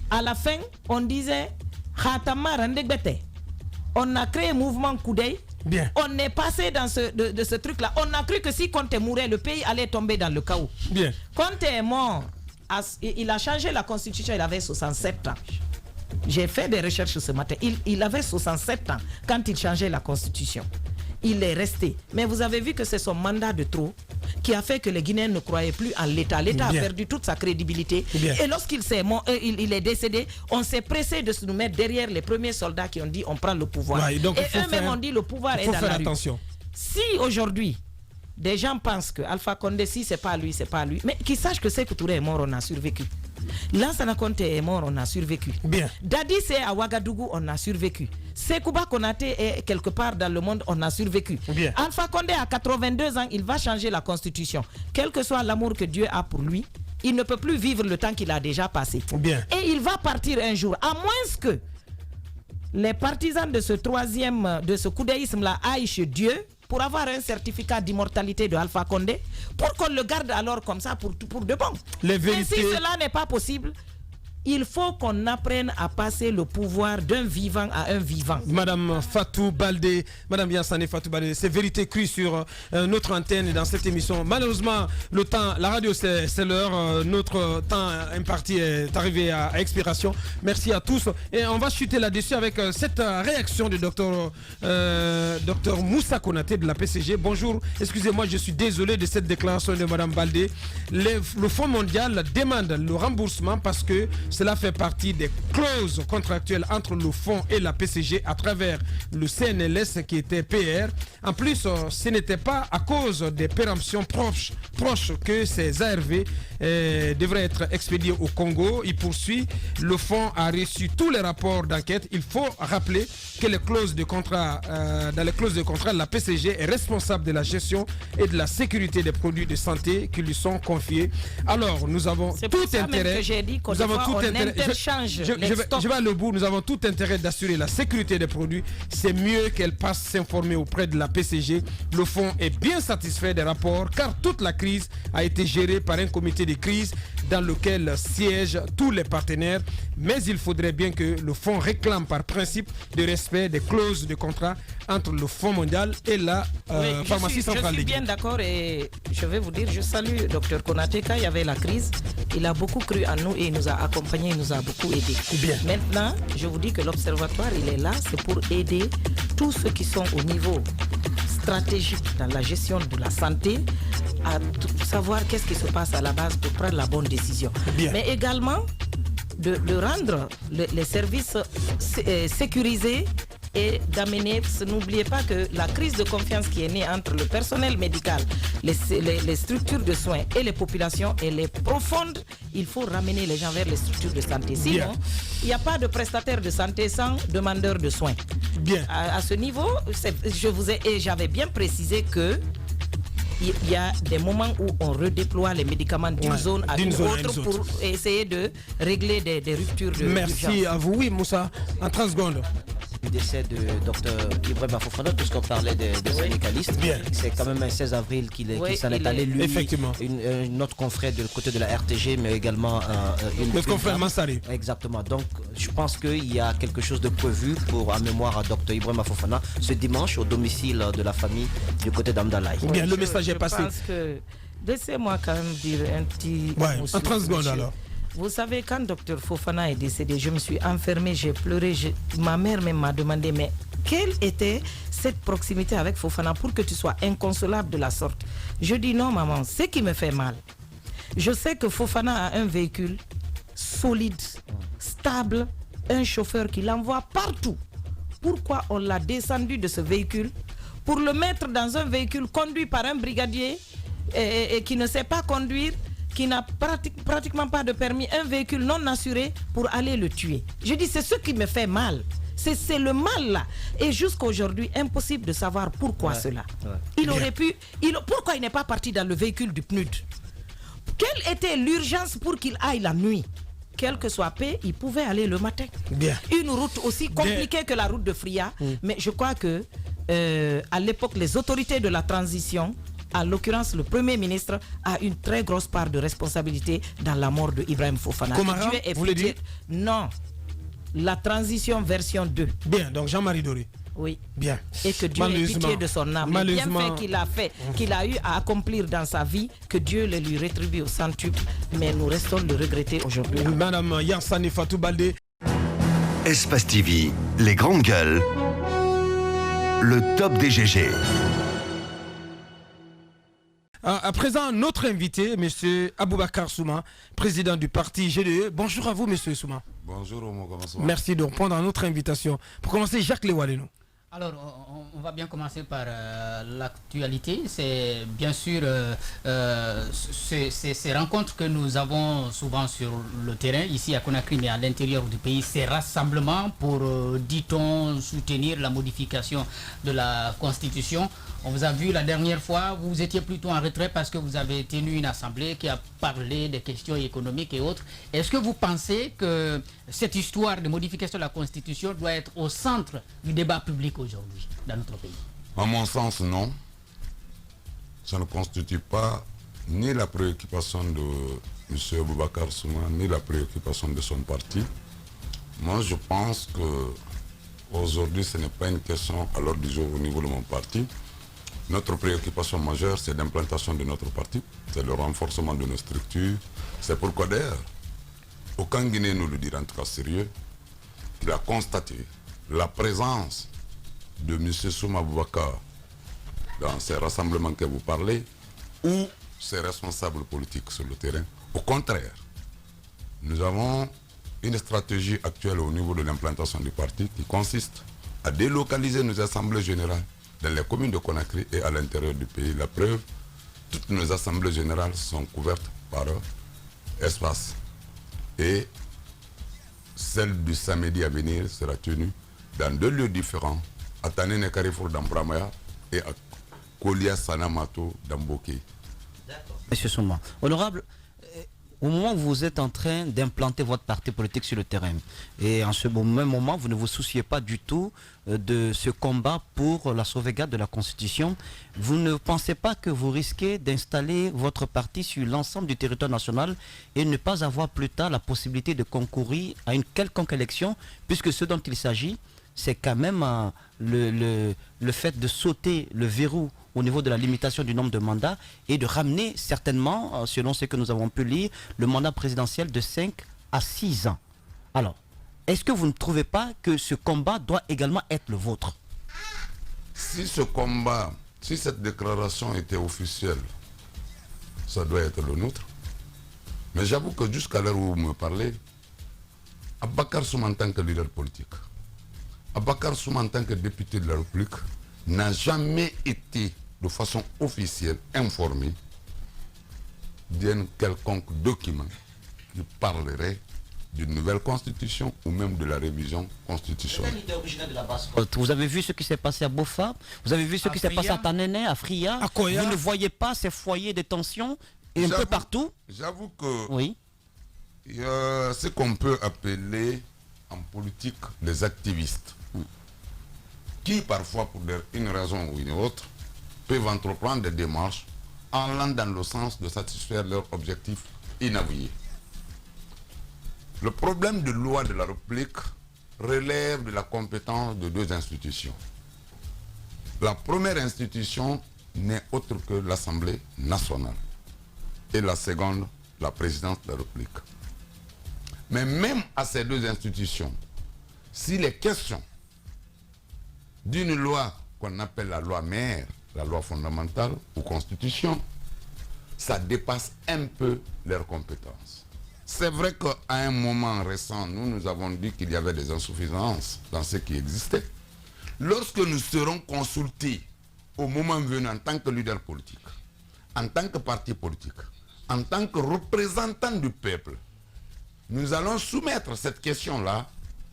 à la fin, on disait on a créé un mouvement Koudé. Bien. On est passé dans de ce truc-là. On a cru que si Conté mourait, le pays allait tomber dans le chaos. Bien. Conté est mort. Il a changé la constitution, il avait 67 ans. J'ai fait des recherches ce matin. Il avait 67 ans quand il changeait la constitution. Il est resté. Mais vous avez vu que c'est son mandat de trop qui a fait que les Guinéens ne croyaient plus en l'État. L'État a perdu toute sa crédibilité. Bien. Et lorsqu'il il est décédé, on s'est pressé de se nous mettre derrière les premiers soldats qui ont dit on prend le pouvoir. Ouais, donc et eux-mêmes ont dit le pouvoir est dans la rue. Si aujourd'hui, des gens pensent que Alpha Condé, si c'est pas lui, c'est pas lui. Mais qu'ils sachent que Sékou Touré est mort, on a survécu. Lansana Conté est mort, on a survécu. Bien. Dadi c'est à Ouagadougou, on a survécu. Sekouba Konaté est quelque part dans le monde, on a survécu. Bien. Alpha Condé à 82 ans, il va changer la constitution. Quel que soit l'amour que Dieu a pour lui, il ne peut plus vivre le temps qu'il a déjà passé. Bien. Et il va partir un jour, à moins que les partisans de ce troisième, de ce coudéisme-là aillent chez Dieu pour avoir un certificat d'immortalité de Alpha Condé, pour qu'on le garde alors comme ça pour de bon. Les vérités... Et si cela n'est pas possible, il faut qu'on apprenne à passer le pouvoir d'un vivant à un vivant. Madame Fatou Baldé, Madame Yansane Fatou Baldé, c'est vérité crue sur notre antenne dans cette émission. Malheureusement, le temps, la radio c'est l'heure, notre temps imparti est arrivé à expiration. Merci à tous et on va chuter là-dessus avec cette réaction du docteur Moussa Konaté de la PCG. Bonjour, excusez-moi, je suis désolé de cette déclaration de Madame Baldé. Le Fonds mondial demande le remboursement parce que cela fait partie des clauses contractuelles entre le fonds et la PCG à travers le CNLS qui était PR. En plus, ce n'était pas à cause des péremptions proches que ces ARV devraient être expédiés au Congo. Il poursuit, le fonds a reçu tous les rapports d'enquête. Il faut rappeler que les clauses de contrat, dans les clauses de contrat, la PCG est responsable de la gestion et de la sécurité des produits de santé qui lui sont confiés. Alors, nous avons tout intérêt. Je vais aller au bout. Nous avons tout intérêt d'assurer la sécurité des produits. C'est mieux qu'elle passe s'informer auprès de la PCG. Le fonds est bien satisfait des rapports car toute la crise a été gérée par un comité de crise dans lequel siègent tous les partenaires. Mais il faudrait bien que le fonds réclame par principe le respect des clauses de contrat entre le Fonds mondial et la pharmacie centrale. Je suis bien d'accord et je vais vous dire, je salue Dr Konaté. Quand il y avait la crise, il a beaucoup cru en nous et il nous a accompagnés, il nous a beaucoup aidés. Bien. Maintenant, je vous dis que l'observatoire, il est là, c'est pour aider tous ceux qui sont au niveau stratégique dans la gestion de la santé à savoir qu'est-ce qui se passe à la base pour prendre la bonne décision. Bien. Mais également de rendre les services sécurisés et d'amener, n'oubliez pas que la crise de confiance qui est née entre le personnel médical, les structures de soins et les populations, elle est profonde. Il faut ramener les gens vers les structures de santé. Sinon, il n'y a pas de prestataire de santé sans demandeur de soins. Bien. À ce niveau, j'avais bien précisé que il y a des moments où on redéploie les médicaments d'une zone à une autre pour essayer de régler des ruptures de Merci à vous. Oui, Moussa, en 30 secondes. décès de Dr Ibrahima Fofana, puisqu'on parlait des syndicalistes. C'est quand même un 16 avril qu'il s'en est allé, lui, effectivement. Notre confrère du côté de la RTG, mais également notre confrère Massari. Exactement. Donc, je pense qu'il y a quelque chose de prévu pour en mémoire à Dr Ibrahima Fofana ce dimanche au domicile de la famille du côté d'Amdalaï. Bien, le message est passé. Laissez-moi quand même dire un petit... en 30 secondes alors. Vous savez, quand Dr Fofana est décédé, je me suis enfermée, j'ai pleuré. Ma mère même m'a demandé, mais quelle était cette proximité avec Fofana pour que tu sois inconsolable de la sorte? Je dis non, maman, ce qui me fait mal. Je sais que Fofana a un véhicule solide, stable, un chauffeur qui l'envoie partout. Pourquoi on l'a descendu de ce véhicule pour le mettre dans un véhicule conduit par un brigadier et qui ne sait pas conduire, qui n'a pratiquement pas de permis, un véhicule non assuré pour aller le tuer? Je dis, c'est ce qui me fait mal. C'est le mal là. Et jusqu'à aujourd'hui, impossible de savoir pourquoi cela. Il aurait pu... pourquoi il n'est pas parti dans le véhicule du PNUD? Quelle était l'urgence pour qu'il aille la nuit? Quel que soit paix, il pouvait aller le matin. Une route aussi compliquée que la route de Fria. Mais je crois que à l'époque, les autorités de la transition, en l'occurrence le Premier ministre, a une très grosse part de responsabilité dans la mort de Ibrahim Fofana. Comara, vous voulez dire? Non. La transition version 2. Bien, donc Jean-Marie Doré. Oui. Bien. Et que Dieu ait pitié de son âme. Les bienfaits qu'il a eu à accomplir dans sa vie, que Dieu le lui rétribue au centuple. Mais nous restons le regretter aujourd'hui. Madame Yansani Fatou Baldé. Espace TV, les grandes gueules. Le top des GG. À présent, notre invité, M. Aboubakar Souma, président du parti GDE. Bonjour à vous, M. Souma. Bonjour, merci de répondre à notre invitation. Pour commencer, Jacques Lewaleno. Alors, on va bien commencer par l'actualité. C'est bien sûr ces rencontres que nous avons souvent sur le terrain, ici à Conakry, mais à l'intérieur du pays, ces rassemblements pour, dit-on, soutenir la modification de la Constitution. On vous a vu la dernière fois, vous étiez plutôt en retrait parce que vous avez tenu une assemblée qui a parlé des questions économiques et autres. Est-ce que vous pensez que cette histoire de modification de la Constitution doit être au centre du débat public aujourd'hui dans notre pays? À mon sens, non. Ça ne constitue pas ni la préoccupation de M. Aboubakar Souma, ni la préoccupation de son parti. Moi, je pense que aujourd'hui, ce n'est pas une question à l'ordre du jour au niveau de mon parti. Notre préoccupation majeure, c'est l'implantation de notre parti, c'est le renforcement de nos structures. C'est pourquoi d'ailleurs, aucun Guinéen nous le dira en tout cas sérieux, qu'il a constaté la présence de M. Souma Aboubakar dans ces rassemblements que vous parlez, ou ses responsables politiques sur le terrain. Au contraire, nous avons une stratégie actuelle au niveau de l'implantation du parti qui consiste à délocaliser nos assemblées générales dans les communes de Conakry et à l'intérieur du pays. La preuve, toutes nos assemblées générales sont couvertes par espace. Et celle du samedi à venir sera tenue dans 2 lieux différents, à Tanene Carrefour dans Bramaya et à Kolia Sanamato dans Boké. Monsieur Souma, honorable, au moment où vous êtes en train d'implanter votre parti politique sur le terrain, et en ce même moment, vous ne vous souciez pas du tout de ce combat pour la sauvegarde de la Constitution, vous ne pensez pas que vous risquez d'installer votre parti sur l'ensemble du territoire national et ne pas avoir plus tard la possibilité de concourir à une quelconque élection, puisque ce dont il s'agit, c'est quand même le fait de sauter le verrou au niveau de la limitation du nombre de mandats et de ramener certainement, selon ce que nous avons pu lire, le mandat présidentiel de 5 à 6 ans. Alors, est-ce que vous ne trouvez pas que ce combat doit également être le vôtre? Si ce combat, si cette déclaration était officielle, ça doit être le nôtre. Mais j'avoue que jusqu'à l'heure où vous me parlez, Aboubakar Souma en tant que leader politique, Aboubakar Souma en tant que député de la République, n'a jamais été de façon officielle informé d'un quelconque document qui parlerait d'une nouvelle constitution ou même de la révision constitutionnelle. Vous avez vu ce qui s'est passé à Bofa, vous avez vu ce qui s'est passé à Tanene, à Fria, vous ne voyez pas ces foyers de tension et un peu partout? J'avoue que oui. Il y a ce qu'on peut appeler en politique les activistes. qui parfois, pour une raison ou une autre, peuvent entreprendre des démarches allant dans le sens de satisfaire leurs objectifs inavoués. Le problème de loi de la République relève de la compétence de deux institutions. La première institution n'est autre que l'Assemblée nationale et la seconde, la présidence de la République. Mais même à ces deux institutions, s'il est question d'une loi qu'on appelle la loi mère, la loi fondamentale ou constitution, ça dépasse un peu leurs compétences. C'est vrai qu'à un moment récent, nous avons dit qu'il y avait des insuffisances dans ce qui existait. Lorsque nous serons consultés au moment venu en tant que leader politique, en tant que parti politique, en tant que représentant du peuple, nous allons soumettre cette question-là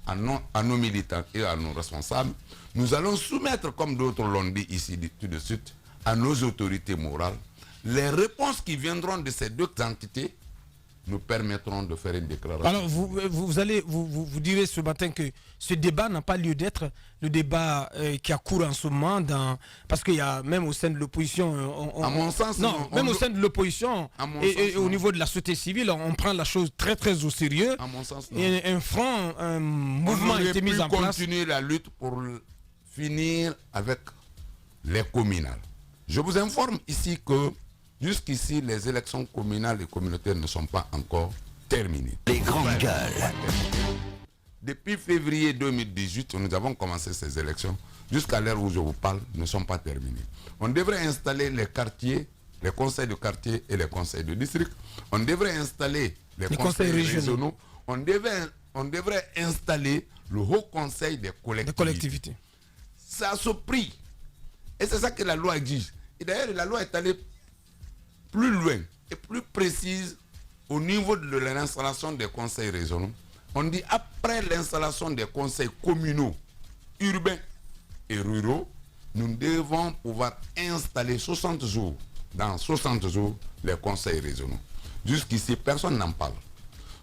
à nos militants et à nos responsables. Nous allons soumettre, comme d'autres l'ont dit ici tout de suite, à nos autorités morales, les réponses qui viendront de ces deux entités nous permettront de faire une déclaration. Alors, vous direz ce matin que ce débat n'a pas lieu d'être, le débat qui a cours en ce moment, parce qu'il y a même au sein de l'opposition... À mon sens, non, même au sein de l'opposition et au niveau de la société civile, on prend la chose très très au sérieux. À mon sens, non. Et un mouvement a été mis en place. On continuer la lutte pour finir avec les communales. Je vous informe ici que jusqu'ici, les élections communales et communautaires ne sont pas encore terminées. Les grandes gueules. Depuis février 2018, nous avons commencé ces élections. Jusqu'à l'heure où je vous parle, ne sont pas terminées. On devrait installer les quartiers, les conseils de quartier et les conseils de district. On devrait installer les conseils régionaux. On devrait installer le haut conseil des collectivités. C'est à ce prix. Et c'est ça que la loi exige. Et d'ailleurs, la loi est allée plus loin et plus précise au niveau de l'installation des conseils régionaux. On dit après l'installation des conseils communaux, urbains et ruraux, nous devons pouvoir installer 60 jours, dans 60 jours, les conseils régionaux. Jusqu'ici, personne n'en parle.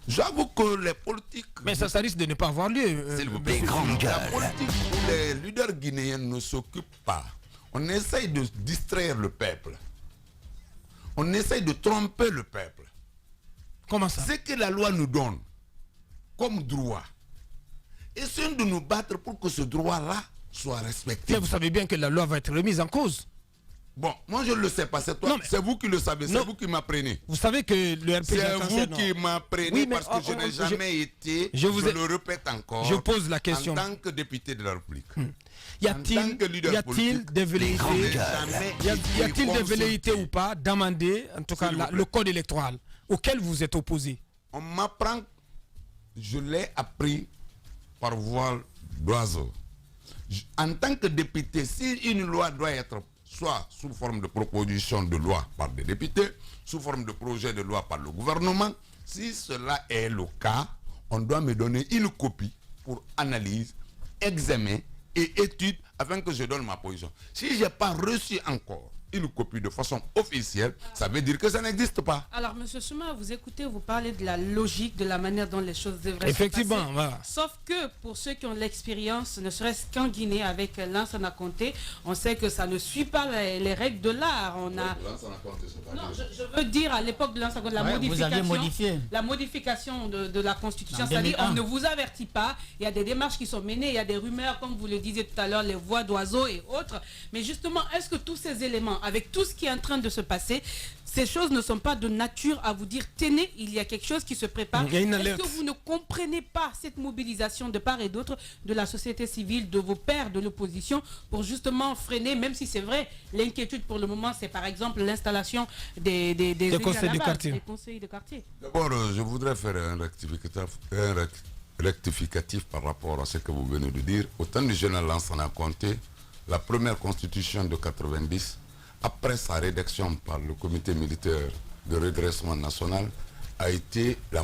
J'avoue que les politiques... Mais ça risque de ne pas avoir lieu. Les grandes gueules. La politique où les leaders guinéens ne s'occupent pas. On essaye de distraire le peuple. On essaye de tromper le peuple. Comment ça? Ce que la loi nous donne comme droit, essayons de nous battre pour que ce droit-là soit respecté. Mais vous savez bien que la loi va être remise en cause. Bon, moi je ne le sais pas, c'est toi, c'est vous qui le savez, c'est vous qui m'apprenez. Vous savez que le RPG... C'est vous qui m'apprenez parce que je n'ai jamais été, je le répète encore, je pose la question. En tant que député de la République. Y a-t-il des velléités ou pas d'amender, en tout cas, le code électoral auquel vous êtes opposé? On m'apprend, je l'ai appris par voie d'oiseau. En tant que député, si une loi doit être soit sous forme de proposition de loi par des députés, sous forme de projet de loi par le gouvernement, si cela est le cas, on doit me donner une copie pour analyse, examen et étude afin que je donne ma position. Si je n'ai pas reçu encore une copie de façon officielle, ça veut dire que ça n'existe pas. Alors, M. Souma, vous écoutez, vous parlez de la logique, de la manière dont les choses devraient se passer. Effectivement, voilà. Sauf que pour ceux qui ont l'expérience, ne serait-ce qu'en Guinée avec Lansana Conté, on sait que ça ne suit pas les règles de l'art. On a... Non, je veux dire à l'époque de Lansana Conté, la modification de la Constitution, c'est-à-dire on ne vous avertit pas, il y a des démarches qui sont menées, il y a des rumeurs, comme vous le disiez tout à l'heure, les voix d'oiseaux et autres. Mais justement, est-ce que tous ces éléments, avec tout ce qui est en train de se passer, ces choses ne sont pas de nature à vous dire tenez, il y a quelque chose qui se prépare? Est-ce que vous ne comprenez pas cette mobilisation de part et d'autre de la société civile, de vos pairs de l'opposition, pour justement freiner, même si c'est vrai, l'inquiétude pour le moment, c'est par exemple l'installation des conseils de quartier. D'abord, je voudrais faire un rectificatif par rapport à ce que vous venez de dire. Au temps du général Lansana Conté, la première constitution de 90, après sa rédaction par le comité militaire de redressement national, a été la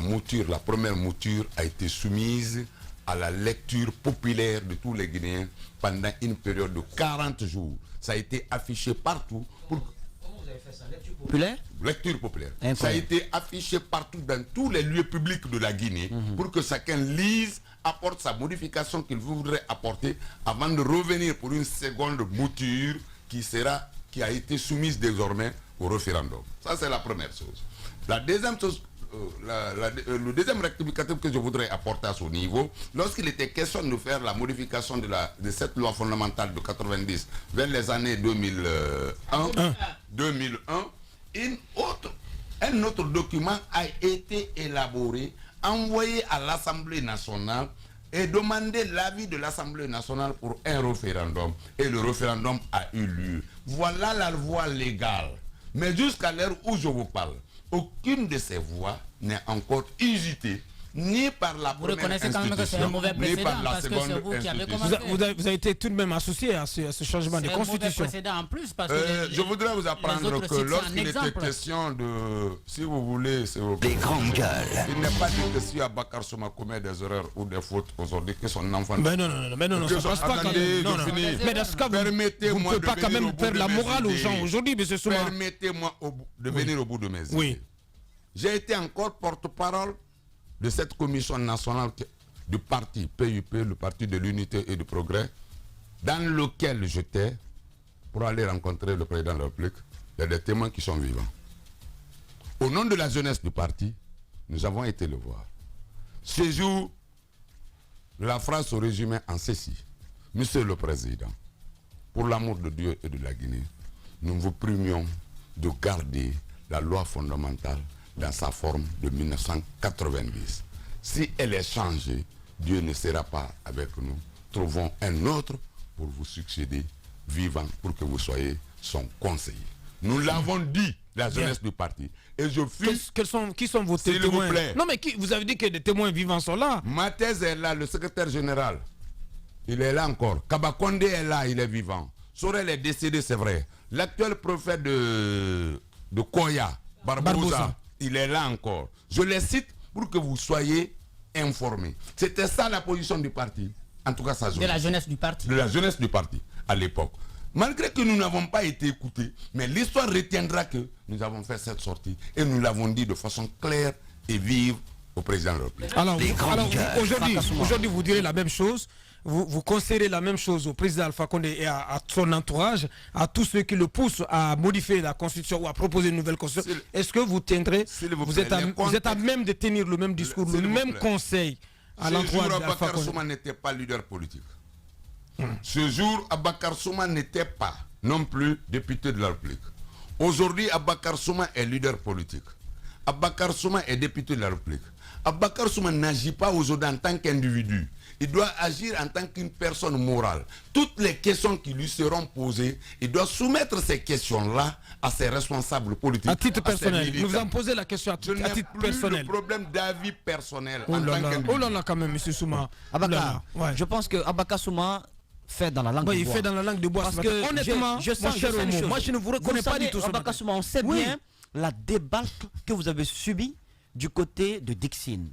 première mouture a été soumise à la lecture populaire de tous les Guinéens pendant une période de 40 jours. Ça a été affiché partout. Lecture populaire. Ça a été affiché partout dans tous les lieux publics de la Guinée pour que chacun lise, apporte sa modification qu'il voudrait apporter avant de revenir pour une seconde mouture qui a été soumise désormais au référendum. Ça, c'est la première chose. La deuxième chose, le deuxième rectificatif que je voudrais apporter à ce niveau, lorsqu'il était question de faire la modification de cette loi fondamentale de 90 vers les années 2001, un autre document a été élaboré, envoyé à l'Assemblée nationale et demandé l'avis de l'Assemblée nationale pour un référendum. Et le référendum a eu lieu. Voilà la voie légale. Mais jusqu'à l'heure où je vous parle, aucune de ces voies n'est encore usitée, ni par la première institution, ni par la seconde institution. Vous avez été tout de même associé à ce changement de constitution. En plus parce je voudrais vous apprendre que lorsqu'il était question de, si vous voulez, des grandes gueules, il n'est pas dit que si Abakar Souma commet des erreurs ou des fautes aujourd'hui, que son enfant... Mais non, ça passe pas quand même. Non. Mais dans ce cas, vous ne pouvez pas quand même faire la morale aux gens aujourd'hui, M. Souma. Permettez-moi de venir au bout de mes idées. Oui. J'ai été encore porte-parole de cette commission nationale du parti PUP, le parti de l'unité et du progrès, dans lequel j'étais pour aller rencontrer le président de la République. Il y a des témoins qui sont vivants. Au nom de la jeunesse du parti, nous avons été le voir. Ce jour, la phrase se résumait en ceci. Monsieur le Président, pour l'amour de Dieu et de la Guinée, nous vous primions de garder la loi fondamentale dans sa forme de 1990. Si elle est changée, Dieu ne sera pas avec nous. Trouvons un autre pour vous succéder, vivant, pour que vous soyez son conseiller. Nous l'avons dit, la jeunesse du parti. Et je qui sont vos témoins? S'il vous plaît. Non, mais vous avez dit que des témoins vivants sont là. Mathès est là, le secrétaire général. Il est là encore. Kabakonde est là, il est vivant. Sorel est décédé, c'est vrai. L'actuel prophète de Koya, Barbosa, il est là encore. Je les cite pour que vous soyez informés. C'était ça la position du parti. En tout cas, ça de la jeunesse du parti. De la jeunesse du parti, à l'époque. Malgré que nous n'avons pas été écoutés, mais l'histoire retiendra que nous avons fait cette sortie. Et nous l'avons dit de façon claire et vive au président de la République. Alors aujourd'hui, vous direz la même chose. Vous conseillerez la même chose au président Alpha Condé et à son entourage, à tous ceux qui le poussent à modifier la constitution ou à proposer une nouvelle constitution. Est-ce que vous tiendrez, vous êtes à même de tenir le même discours, le même conseil à l'entourage d'Alpha Condé? Abakar Souma n'était pas leader politique. Ce jour, Abakar Souma n'était pas non plus député de la République. Aujourd'hui, Abakar Souma est leader politique. Abakar Souma est député de la République. Abakar Souma n'agit pas aujourd'hui en tant qu'individu. Il doit agir en tant qu'une personne morale. Toutes les questions qui lui seront posées, il doit soumettre ces questions-là à ses responsables politiques. À titre personnel. Nous vous en posez la question à titre personnel. Le problème d'avis personnel. Oh là là, quand même, M. Souma. Abakar, je pense que Abakar Souma fait dans la langue de bois. Il fait dans la langue de bois. Parce que honnêtement, moi je ne vous reconnais pas du tout. Abakar Souma, on sait bien la débâcle que vous avez subie du côté de Dixin.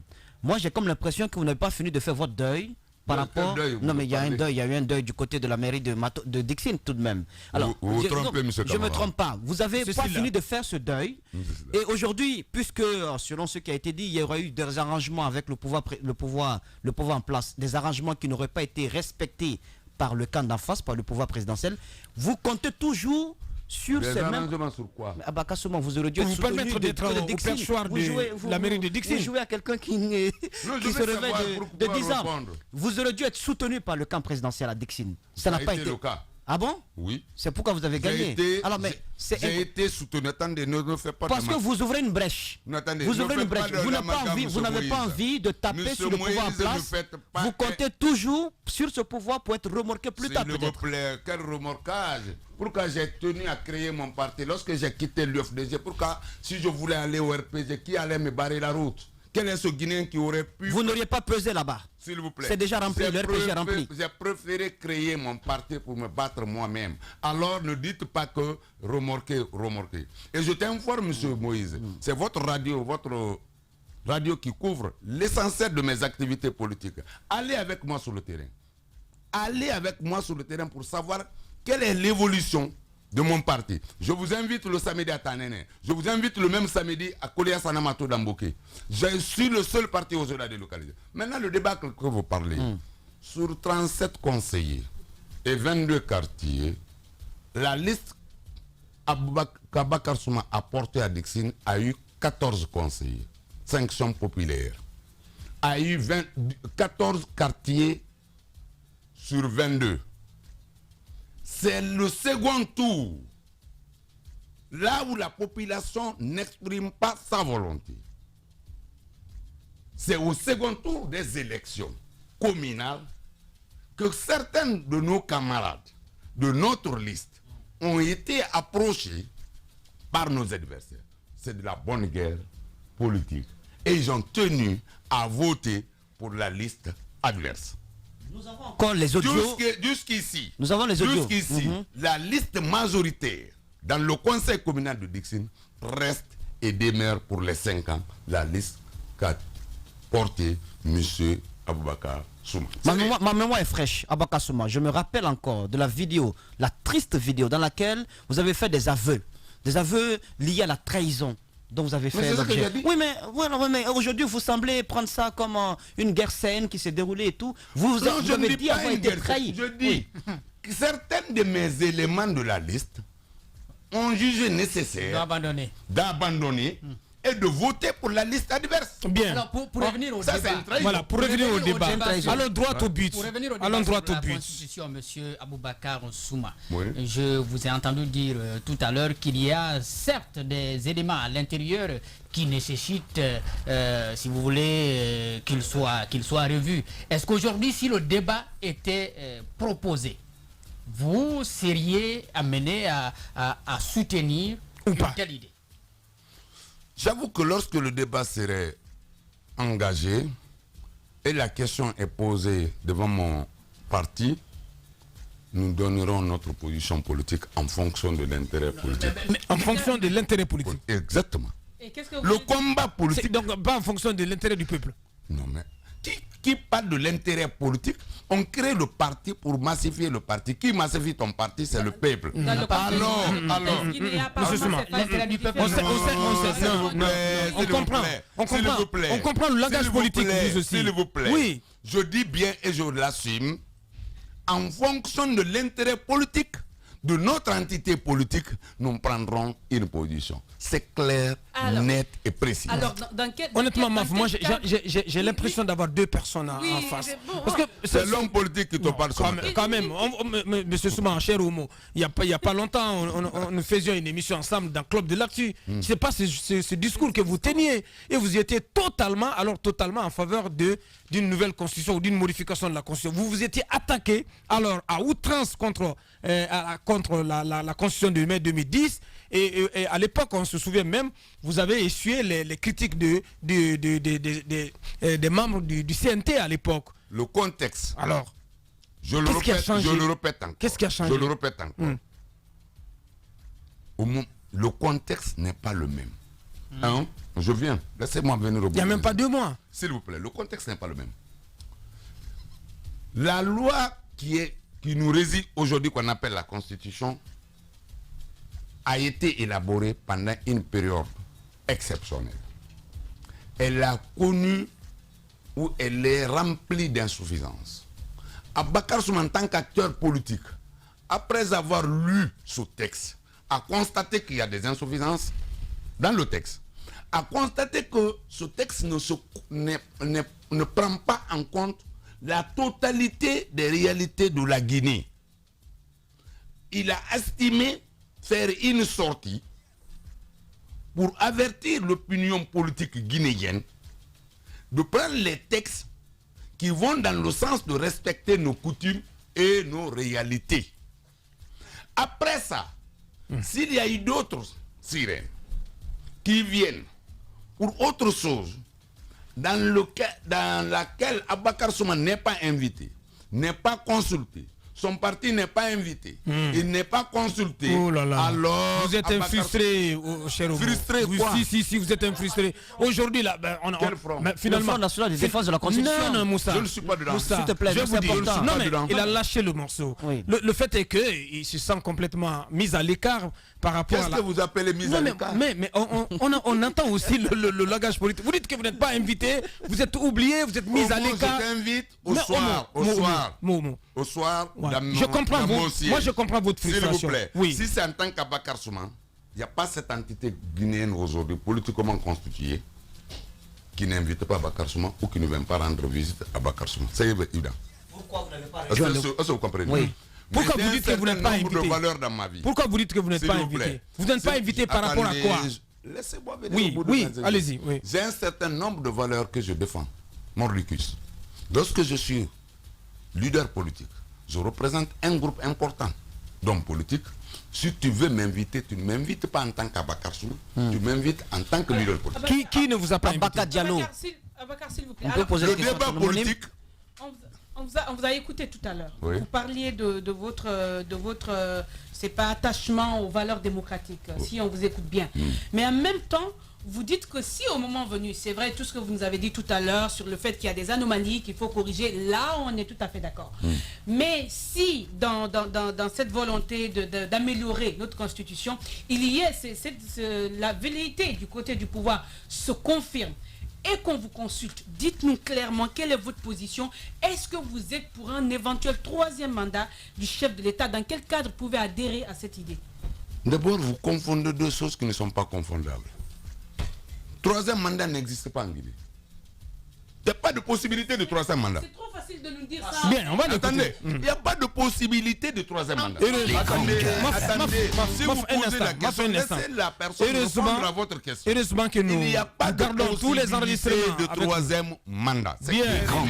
Moi, j'ai comme l'impression que vous n'avez pas fini de faire votre deuil par rapport... Non, mais il y a eu un deuil du côté de la mairie de Dixin tout de même. Alors, vous trompez, monsieur je ne me trompe pas. Vous n'avez pas fini de faire ce deuil. Et aujourd'hui, puisque, selon ce qui a été dit, il y aurait eu des arrangements avec le pouvoir en place, des arrangements qui n'auraient pas été respectés par le camp d'en face, par le pouvoir présidentiel, vous comptez toujours sur ces mêmes... sur quoi? Abakar Souma, vous aurez dû être soutenu permettre d'être au perchoir de la mairie de Dixin. Vous jouez à quelqu'un qui se réveille de 10 ans. Vous aurez dû être soutenu par le camp présidentiel à Dixin. Ça n'a pas été le cas. Ah bon? Oui. C'est pourquoi vous avez gagné. J'ai été soutenu. Attendez, ne faites pas... Parce que vous ouvrez une brèche. Vous ouvrez une brèche. Vous n'avez pas envie de taper sur le pouvoir en place. Vous comptez toujours sur ce pouvoir pour être remorqué plus tard peut-être. S'il vous plaît, quel remorquage? Pourquoi j'ai tenu à créer mon parti lorsque j'ai quitté l'UFDG? Pourquoi, si je voulais aller au RPG, qui allait me barrer la route? Quel est ce Guinéen qui aurait pu... Vous n'auriez pas pesé là-bas. S'il vous plaît. C'est déjà rempli, le RPG est rempli. J'ai préféré créer mon parti pour me battre moi-même. Alors ne dites pas que remorquer. Et je t'informe, monsieur Moïse, c'est votre radio qui couvre l'essentiel de mes activités politiques. Allez avec moi sur le terrain. Allez avec moi sur le terrain pour savoir quelle est l'évolution de mon parti. Je vous invite le samedi à Tanene. Je vous invite le même samedi à Kolia Sanamato d'Amboké. Je suis le seul parti aux zones délocalisées. Maintenant, le débat que vous parlez, sur 37 conseillers et 22 quartiers, la liste qu'Abakar Souma a portée à Dixine a eu 14 conseillers, sanction populaire. A eu 14 quartiers sur 22. C'est le second tour, là où la population n'exprime pas sa volonté. C'est au second tour des élections communales que certains de nos camarades de notre liste ont été approchés par nos adversaires. C'est de la bonne guerre politique. Et ils ont tenu à voter pour la liste adverse. Nous avons encore les audios. Jusqu'ici, nous avons les audios. La liste majoritaire dans le conseil communal de Dixine reste et demeure pour les 5 ans la liste qu'a portée M. Aboubakar Souma. Ma mémoire est fraîche, Aboubakar Souma. Je me rappelle encore de la vidéo, la triste vidéo dans laquelle vous avez fait des aveux liés à la trahison dont vous avez fait l'objet. Oui, mais aujourd'hui, vous semblez prendre ça comme une guerre saine qui s'est déroulée et tout. Vous avez dit avoir été trahi. Je dis que certains de mes éléments de la liste ont jugé nécessaire d'abandonner et de voter pour la liste adverse. Bien. Alors, pour revenir au débat. Voilà, pour revenir au débat. Allons droit au but. Pour revenir au Allons droit au but. Constitution, M. Aboubakar Souma. Oui. Je vous ai entendu dire tout à l'heure qu'il y a certes des éléments à l'intérieur qui nécessitent, si vous voulez, qu'ils soient revus. Est-ce qu'aujourd'hui, si le débat était proposé, vous seriez amené à soutenir ou pas quelle idée? J'avoue que lorsque le débat serait engagé et la question est posée devant mon parti, nous donnerons notre position politique en fonction de l'intérêt politique. Mais en fonction de l'intérêt politique. Exactement. Et qu'est-ce que Le combat politique... Donc pas en fonction de l'intérêt du peuple. Non mais... Qui parle de l'intérêt politique? On crée le parti pour massifier le parti. Qui massifie ton parti? C'est le peuple. Alors, l'intérêt du peuple. On comprend le langage politique. S'il vous plaît. Oui. Je dis bien et je l'assume. En fonction de l'intérêt politique de notre entité politique, nous prendrons une position. C'est clair, net et précis. Alors, honnêtement, moi j'ai l'impression d'avoir deux personnes en face. Parce que c'est l'homme politique qui te parle. Quand même, monsieur Souma, cher Homo, il n'y a pas longtemps, nous faisions une émission ensemble dans Club de l'Actu. Ce n'est pas ce discours que vous teniez. Et vous étiez totalement en faveur d'une nouvelle constitution ou d'une modification de la constitution. Vous vous étiez attaqué alors à outrance contre la constitution de mai 2010 et à l'époque on se souvient même, vous avez essuyé les critiques des membres du CNT à l'époque. Le contexte. Alors, je le répète encore. Qu'est-ce qui a changé? Je le répète encore. Le contexte n'est pas le même. Hein? Je viens. Laissez-moi venir au bout. Il n'y a même pas 2 mois. S'il vous plaît, le contexte n'est pas le même. La loi qui nous réside aujourd'hui, qu'on appelle la Constitution, a été élaborée pendant une période exceptionnelle. Elle a connu où elle est remplie d'insuffisances. Aboubakar Souma, en tant qu'acteur politique, après avoir lu ce texte, a constaté qu'il y a des insuffisances dans le texte, a constaté que ce texte ne prend pas en compte la totalité des réalités de la Guinée. Il a estimé faire une sortie pour avertir l'opinion politique guinéenne de prendre les textes qui vont dans le sens de respecter nos coutumes et nos réalités. Après ça, s'il y a eu d'autres sirènes qui viennent pour autre chose, dans laquelle Aboubakar Souma n'est pas invité, n'est pas consulté, son parti n'est pas invité, il n'est pas consulté. Oh là là. Alors, vous êtes un frustré, cher Omo. Frustré quoi? Si, vous êtes un frustré. Aujourd'hui, là, finalement, le Front national de défense de la Constitution. Non, Moussa. Je ne suis pas dedans. Moussa, s'il te plaît, je vous dis, non, mais il a lâché le morceau. Oui. Le fait est qu'il se sent complètement mis à l'écart par rapport à Qu'est-ce que vous appelez mise à l'écart? Mais on entend aussi le langage politique. Vous dites que vous n'êtes pas invité, vous êtes oublié, vous êtes mis à l'écart. Je t'invite au soir, je comprends moi je comprends votre frustration. S'il vous plaît, oui. si c'est en tant qu'Abakar Souman, il n'y a pas cette entité guinéenne aujourd'hui politiquement constituée qui n'invite pas Abakar Souman ou qui ne vient pas rendre visite à Abakar Souman. C'est évident. Pourquoi vous n'avez pas Est-ce que vous comprenez? Oui. Pourquoi vous dites que vous n'êtes pas invité? De valeurs dans ma vie. Pourquoi vous dites que vous n'êtes pas invité? Vous n'êtes pas invité par rapport à quoi? Laissez-moi venir au bout Oui, allez-y. Oui. J'ai un certain nombre de valeurs que je défends. Mordicus. Lorsque je suis leader politique, je représente un groupe important d'hommes politiques. Si tu veux m'inviter, tu ne m'invites pas en tant qu'Abakar Souman, tu m'invites en tant que leader politique. Qui ne vous a pas invité? Abakar Diallo. Abakar, s'il vous plaît. On peut poser Le débat politique. On vous a écouté tout à l'heure. Oui. Vous parliez de votre c'est pas attachement aux valeurs démocratiques, si on vous écoute bien. Mais en même temps, vous dites que si au moment venu, c'est vrai tout ce que vous nous avez dit tout à l'heure sur le fait qu'il y a des anomalies qu'il faut corriger, là on est tout à fait d'accord. Mais si dans cette volonté d'améliorer notre constitution, il y a la velléité du côté du pouvoir se confirme, et qu'on vous consulte, dites-nous clairement quelle est votre position. Est-ce que vous êtes pour un éventuel 3e mandat du chef de l'État? Dans quel cadre vous pouvez adhérer à cette idée? D'abord, vous confondez deux choses qui ne sont pas confondables. 3e mandat n'existe pas en Guinée. Il n'y a pas de possibilité de 3e mandat. C'est trop facile de nous dire ça. Bien, on va Attendez, il n'y a pas de possibilité de 3e mandat. Attendez, si vous posez la question, laissez la personne répondre à votre question. Heureusement que Il n'y a pas de gardons tous les enregistrements de 3e mandat. Bien.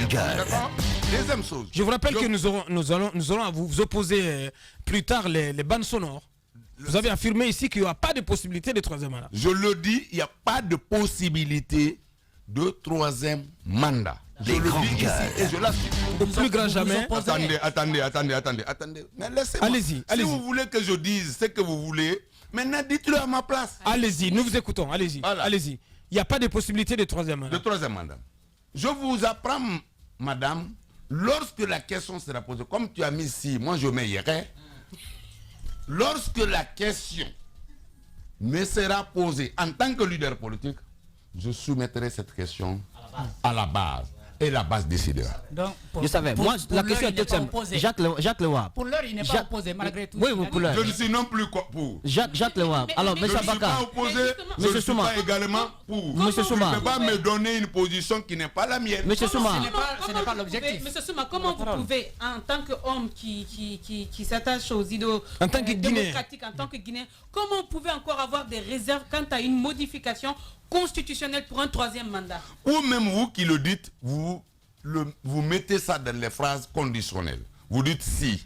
D'accord. Deuxième chose. Je vous rappelle que nous allons à vous opposer plus tard les bandes sonores. Vous avez affirmé ici qu'il n'y aura pas de possibilité de 3e mandat. Je le dis, il n'y a pas de possibilité de 3e mandat. Je le dis ici et je l'assume. Au plus grand jamais. Attendez. Mais laissez-moi. Allez-y. Si vous voulez que je dise ce que vous voulez, maintenant dites-le à ma place. Allez-y, nous vous écoutons. Allez-y. Voilà. Allez-y. Il n'y a pas de possibilité de 3e mandat. De 3e mandat. Je vous apprends, madame, lorsque la question sera posée, comme tu as mis si, moi je mets hier, lorsque la question me sera posée en tant que leader politique, je soumettrai cette question à la base. Et la base décidera. Je savais. Moi, la question est toute simple. Jacques Lewa. Pour l'heure, il n'est pas opposé malgré tout. Oui, pour l'heure. Je ne suis non plus pour. Jacques Lewa. Alors, M. Je ne suis Abakar. pas opposé, je ne suis pas également pour. Monsieur Souma. Je ne peux pas me donner une position qui n'est pas la mienne. Monsieur Souma. Ce n'est pas l'objectif. Monsieur Souma, comment vous pouvez, en tant qu'homme qui s'attache aux idéaux en tant que démocratiques, en tant que Guinéen, comment vous pouvez encore avoir des réserves quant à une modification constitutionnelle pour un 3e mandat? Ou même vous qui le dites, vous mettez ça dans les phrases conditionnelles. Vous dites si.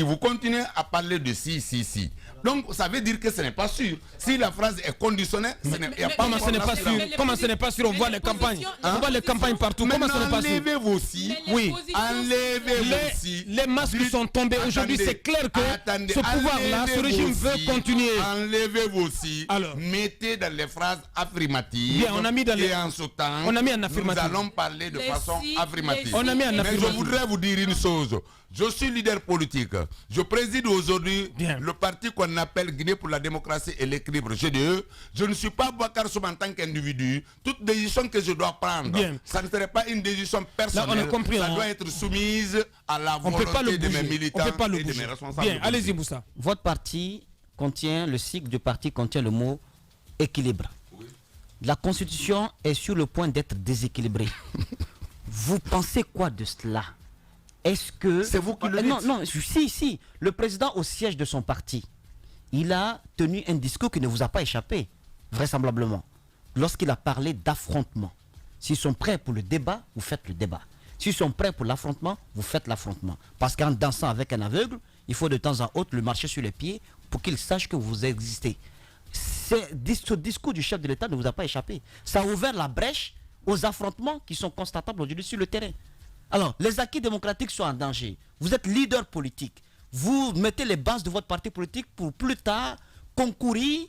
Vous continuez à parler de si. Donc ça veut dire que ce n'est pas sûr. Si la phrase est conditionnelle, il n'y a pas. Comment ce n'est pas sûr? Comment ce n'est pas sûr? On voit les campagnes. On voit les campagnes partout. Comment ce n'est pas sûr? Enlevez vos si. Oui. Enlevez vos si. Les masques sont tombés. Aujourd'hui, c'est clair que ce pouvoir-là, ce régime veut continuer. Enlevez vos si. Alors, mettez dans les phrases affirmatives. Bien, on a mis dans les. Et en ce temps, on a mis en affirmative. Nous allons parler de façon affirmative. On a mis en affirmative. Mais je voudrais vous dire une chose. Je suis leader politique. Je préside aujourd'hui le parti qu'on appelle Guinée pour la démocratie et l'équilibre, GDE. Je ne suis pas Abakar Souman en tant qu'individu. Toute décision que je dois prendre, ça ne serait pas une décision personnelle. Là, on a compris, ça doit être soumise à la volonté de mes militants et de mes responsables. Bien, allez-y Moussa. Votre parti contient, le cycle du parti contient le mot équilibre. Oui. La constitution est sur le point d'être déséquilibrée. Vous pensez quoi de cela? Est-ce que... C'est vous qui le dites? Non, si. Le président au siège de son parti, il a tenu un discours qui ne vous a pas échappé, vraisemblablement, lorsqu'il a parlé d'affrontement. S'ils sont prêts pour le débat, vous faites le débat. S'ils sont prêts pour l'affrontement, vous faites l'affrontement. Parce qu'en dansant avec un aveugle, il faut de temps en temps le marcher sur les pieds pour qu'il sache que vous existez. Ce discours du chef de l'État ne vous a pas échappé. Ça a ouvert la brèche aux affrontements qui sont constatables aujourd'hui sur le terrain. Alors, les acquis démocratiques sont en danger. Vous êtes leader politique. Vous mettez les bases de votre parti politique pour plus tard concourir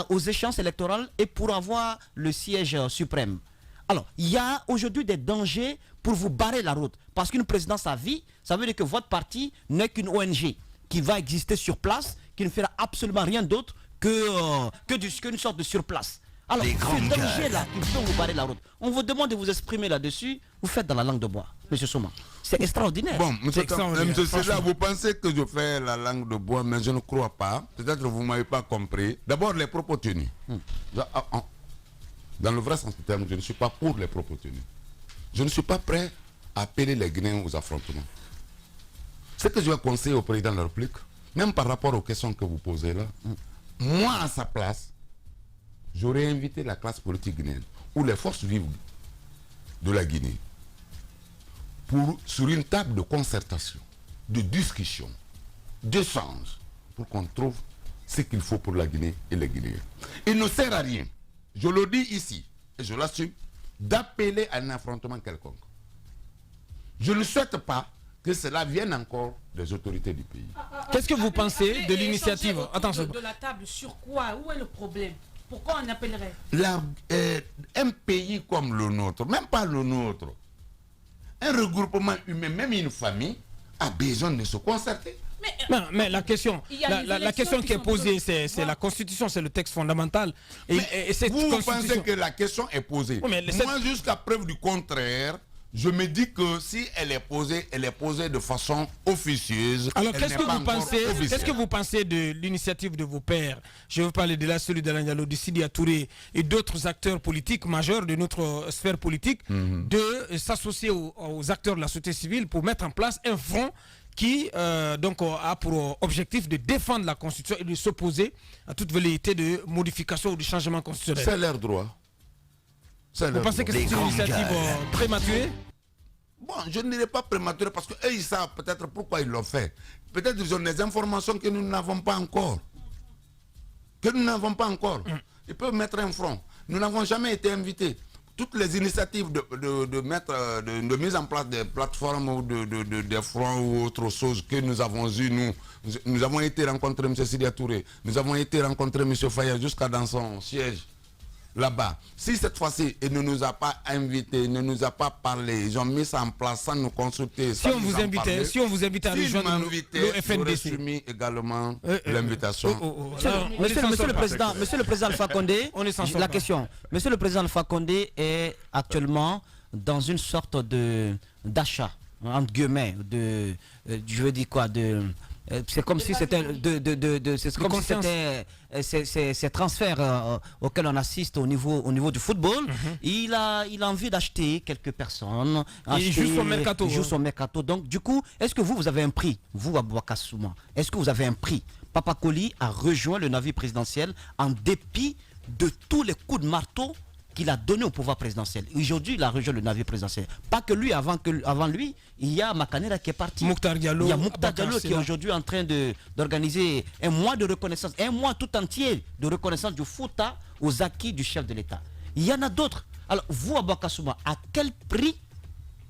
aux échéances électorales et pour avoir le siège suprême. Alors, il y a aujourd'hui des dangers pour vous barrer la route. Parce qu'une présidence à vie, ça veut dire que votre parti n'est qu'une ONG qui va exister sur place, qui ne fera absolument rien d'autre qu'une sorte de surplace. Alors, ces dangers-là qui vont vous barrer la route, on vous demande de vous exprimer là-dessus, vous faites dans la langue de bois, M. Souma. C'est extraordinaire. Bon, M. Cédar, vous pensez que je fais la langue de bois, mais je ne crois pas. Peut-être que vous ne m'avez pas compris. D'abord, les propos tenus. Dans le vrai sens du terme, je ne suis pas pour les propos tenus. Je ne suis pas prêt à appeler les Guinéens aux affrontements. Ce que je vais conseiller au président de la République, même par rapport aux questions que vous posez là, moi à sa place, j'aurais invité la classe politique guinéenne ou les forces vives de la Guinée sur une table de concertation, de discussion, d'échange, pour qu'on trouve ce qu'il faut pour la Guinée et les Guinéens. Il ne sert à rien, je le dis ici, et je l'assume, d'appeler à un affrontement quelconque. Je ne souhaite pas que cela vienne encore des autorités du pays. Qu'est-ce que vous pensez de l'initiative? Attention. De la table, sur quoi? Où est le problème? Pourquoi on appellerait un pays comme le nôtre, même pas le nôtre, un regroupement humain, même une famille, a besoin de se concerter. Mais la question, la question qui est posée, c'est la Constitution, c'est le texte fondamental. Et vous pensez que la question est posée? Oui, moi, jusqu'à preuve du contraire, je me dis que si elle est posée de façon officieuse. Alors qu'est-ce que vous pensez de l'initiative de vos pères? Je veux parler de la celui d'Alain Diallo, de Sidi Touré et d'autres acteurs politiques majeurs de notre sphère politique, de s'associer aux acteurs de la société civile pour mettre en place un front qui a pour objectif de défendre la Constitution et de s'opposer à toute velléité de modification ou de changement constitutionnel. C'est leur droit. Vous pensez que c'est une initiative prématurée? Bon, je ne dirais pas prématurée parce qu'eux, ils savent peut-être pourquoi ils l'ont fait. Peut-être qu'ils ont des informations que nous n'avons pas encore. Ils peuvent mettre un front. Nous n'avons jamais été invités. Toutes les initiatives de mise en place des plateformes ou des fronts ou autre chose que nous avons eues, nous avons été rencontrer M. Sidi Touré, nous avons été rencontrer M. Faye jusqu'à dans son siège. Là-bas, si cette fois-ci il ne nous a pas invités, il ne nous a pas parlé, ils ont mis ça en place sans nous consulter. Si on vous invitait à rejoindre le FNDC, j'aurais soumis également l'invitation. Monsieur le président Alpha Condé, la question. Monsieur le président Alpha Condé est actuellement dans une sorte d'achat, entre guillemets, je veux dire quoi, c'est comme si c'était ces transferts auxquels on assiste au niveau du football. Il a envie d'acheter quelques personnes. Il joue son mercato. Donc du coup, est-ce que vous avez un prix, vous Aboubacar Souma, est-ce que vous avez un prix? Papa Koli a rejoint le navire présidentiel en dépit de tous les coups de marteau qu'il a donné au pouvoir présidentiel. Aujourd'hui, il a rejoint le navire présidentiel. Pas que lui, avant lui, il y a Makanera qui est parti. Mokhtar Diallo. Il y a Mokhtar Diallo qui est aujourd'hui en train d'organiser un mois de reconnaissance, un mois tout entier de reconnaissance du Fouta aux acquis du chef de l'État. Il y en a d'autres. Alors, vous, Aboubacar Souma, à quel prix,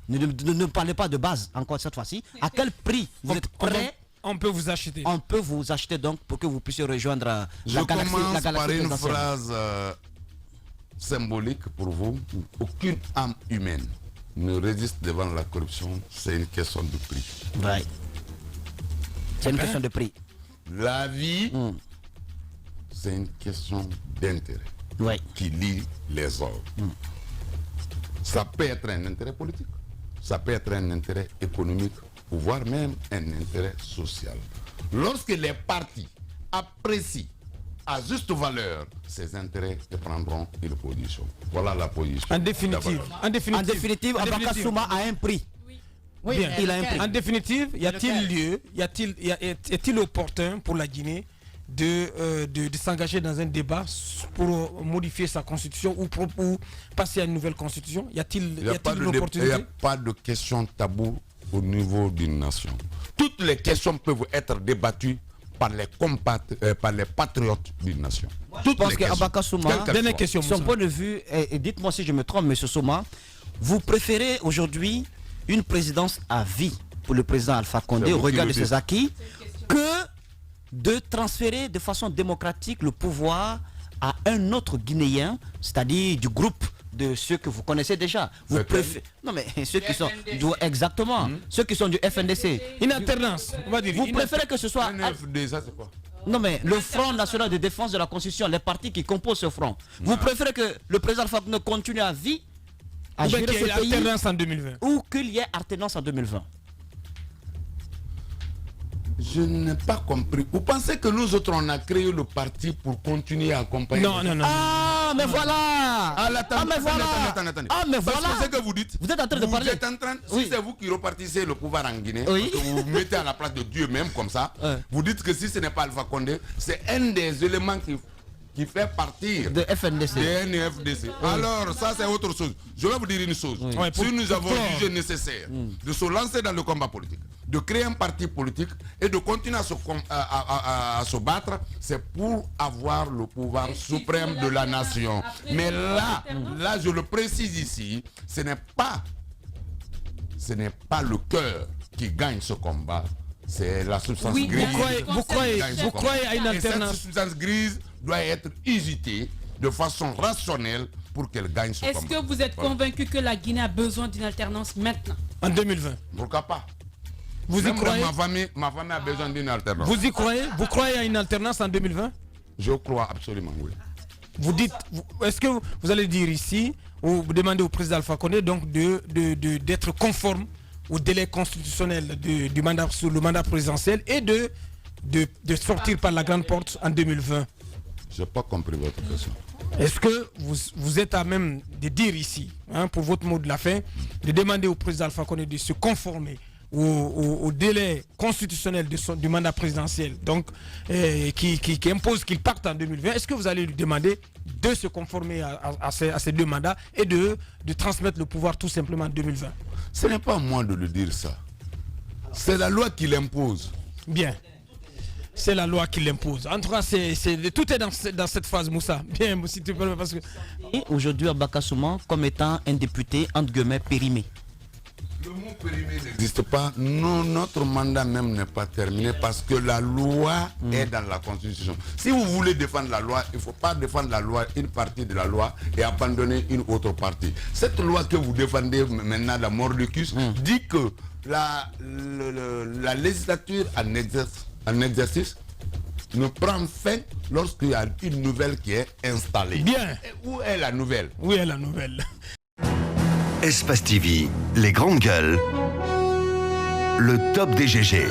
ne parlez pas de base encore cette fois-ci, à quel prix vous êtes prêt? On peut vous acheter. On peut vous acheter donc pour que vous puissiez rejoindre la galaxie. Je commence par une phrase symbolique pour vous. Aucune âme humaine ne résiste devant la corruption. C'est une question de prix. Ouais. C'est une question de prix. La vie, c'est une question d'intérêt qui lie les hommes. Ça peut être un intérêt politique, ça peut être un intérêt économique, voire même un intérêt social. Lorsque les partis apprécient à juste valeur ces intérêts, ils prendront une position. Voilà la position. En définitive, Aboubacar Souma a un prix. Oui, bien. Il a un prix. En définitive, y a-t-il opportun pour la Guinée de s'engager dans un débat pour modifier sa constitution ou passer à une nouvelle constitution? Y a-t-il une opportunité? Il n'y a pas de question taboue au niveau d'une nation. Toutes les questions peuvent être débattues par les patriotes d'une nation. Je pense qu'Aboubacar Souma, son point de vue, et dites-moi si je me trompe, M. Souma, vous préférez aujourd'hui une présidence à vie pour le président Alpha Condé au regard de ses acquis que de transférer de façon démocratique le pouvoir à un autre Guinéen, c'est-à-dire du groupe de ceux que vous connaissez déjà. Vous préférez... Non mais ceux qui sont... Exactement. Ceux qui sont du FNDC. Une alternance, on va dire. Vous préférez que ce soit... Un FD, ça c'est quoi? Non mais le Front National de Défense de la Constitution, les partis qui composent ce front. Vous préférez que le président Alpha Condé continue à vie à gérer ce pays, alternance en 2020 ou qu'il y ait alternance en 2020? Je n'ai pas compris. Vous pensez que nous autres, on a créé le parti pour continuer à accompagner? Non. Ah, mais voilà. Attendez. Ah, mais voilà. Parce que c'est que vous dites. Vous êtes en train de parler. Si c'est vous qui repartissez le pouvoir en Guinée, oui, parce que vous vous mettez à la place de Dieu même comme ça, vous dites que si ce n'est pas Alpha Condé, c'est un des éléments qui fait partir de FNDC. Alors ça c'est autre chose. Je vais vous dire une chose. Si nous avons jugé nécessaire de se lancer dans le combat politique, de créer un parti politique et de continuer à se battre, c'est pour avoir le pouvoir suprême de la nation. Mais là je le précise ici, ce n'est pas le cœur qui gagne ce combat, c'est la substance grise. Vous croyez à une alternance? Et cette substance grise doit être usitée de façon rationnelle pour qu'elle gagne ce combat. Est-ce que vous êtes convaincu que la Guinée a besoin d'une alternance maintenant? En 2020. Pourquoi pas? Vous y croyez? Ma famille a besoin d'une alternance. Vous y croyez? Vous croyez à une alternance en 2020? Je crois absolument, oui. Vous dites, est-ce que vous allez dire ici, ou vous demandez au président Alpha Condé donc d'être conforme au délai constitutionnel du mandat, sur le mandat présidentiel et de sortir par la grande porte en 2020? Je n'ai pas compris votre question. Est-ce que vous êtes à même de dire ici, pour votre mot de la fin, de demander au président Alpha Condé de se conformer au délai constitutionnel du mandat présidentiel, donc qui impose qu'il parte en 2020? Est-ce que vous allez lui demander de se conformer à ces deux mandats et de transmettre le pouvoir tout simplement en 2020? Ce n'est pas à moi de le dire ça. C'est la loi qui l'impose. Bien. C'est la loi qui l'impose. En tout cas, tout est dans cette phase, Moussa. Bien, si tu peux, parce que... Aujourd'hui, Abaka Souma, comme étant un député, entre guillemets, périmé. Le mot périmé n'existe pas. Non, notre mandat même n'est pas terminé parce que la loi est dans la Constitution. Si vous voulez défendre la loi, il ne faut pas défendre la loi, une partie de la loi, et abandonner une autre partie. Cette loi que vous défendez maintenant, la mordicus, dit que la législature en exercice ne prend fin lorsqu'il y a une nouvelle qui est installée. Bien. Et où est la nouvelle? Où est la nouvelle? Espace TV, les grandes gueules, le top des GG.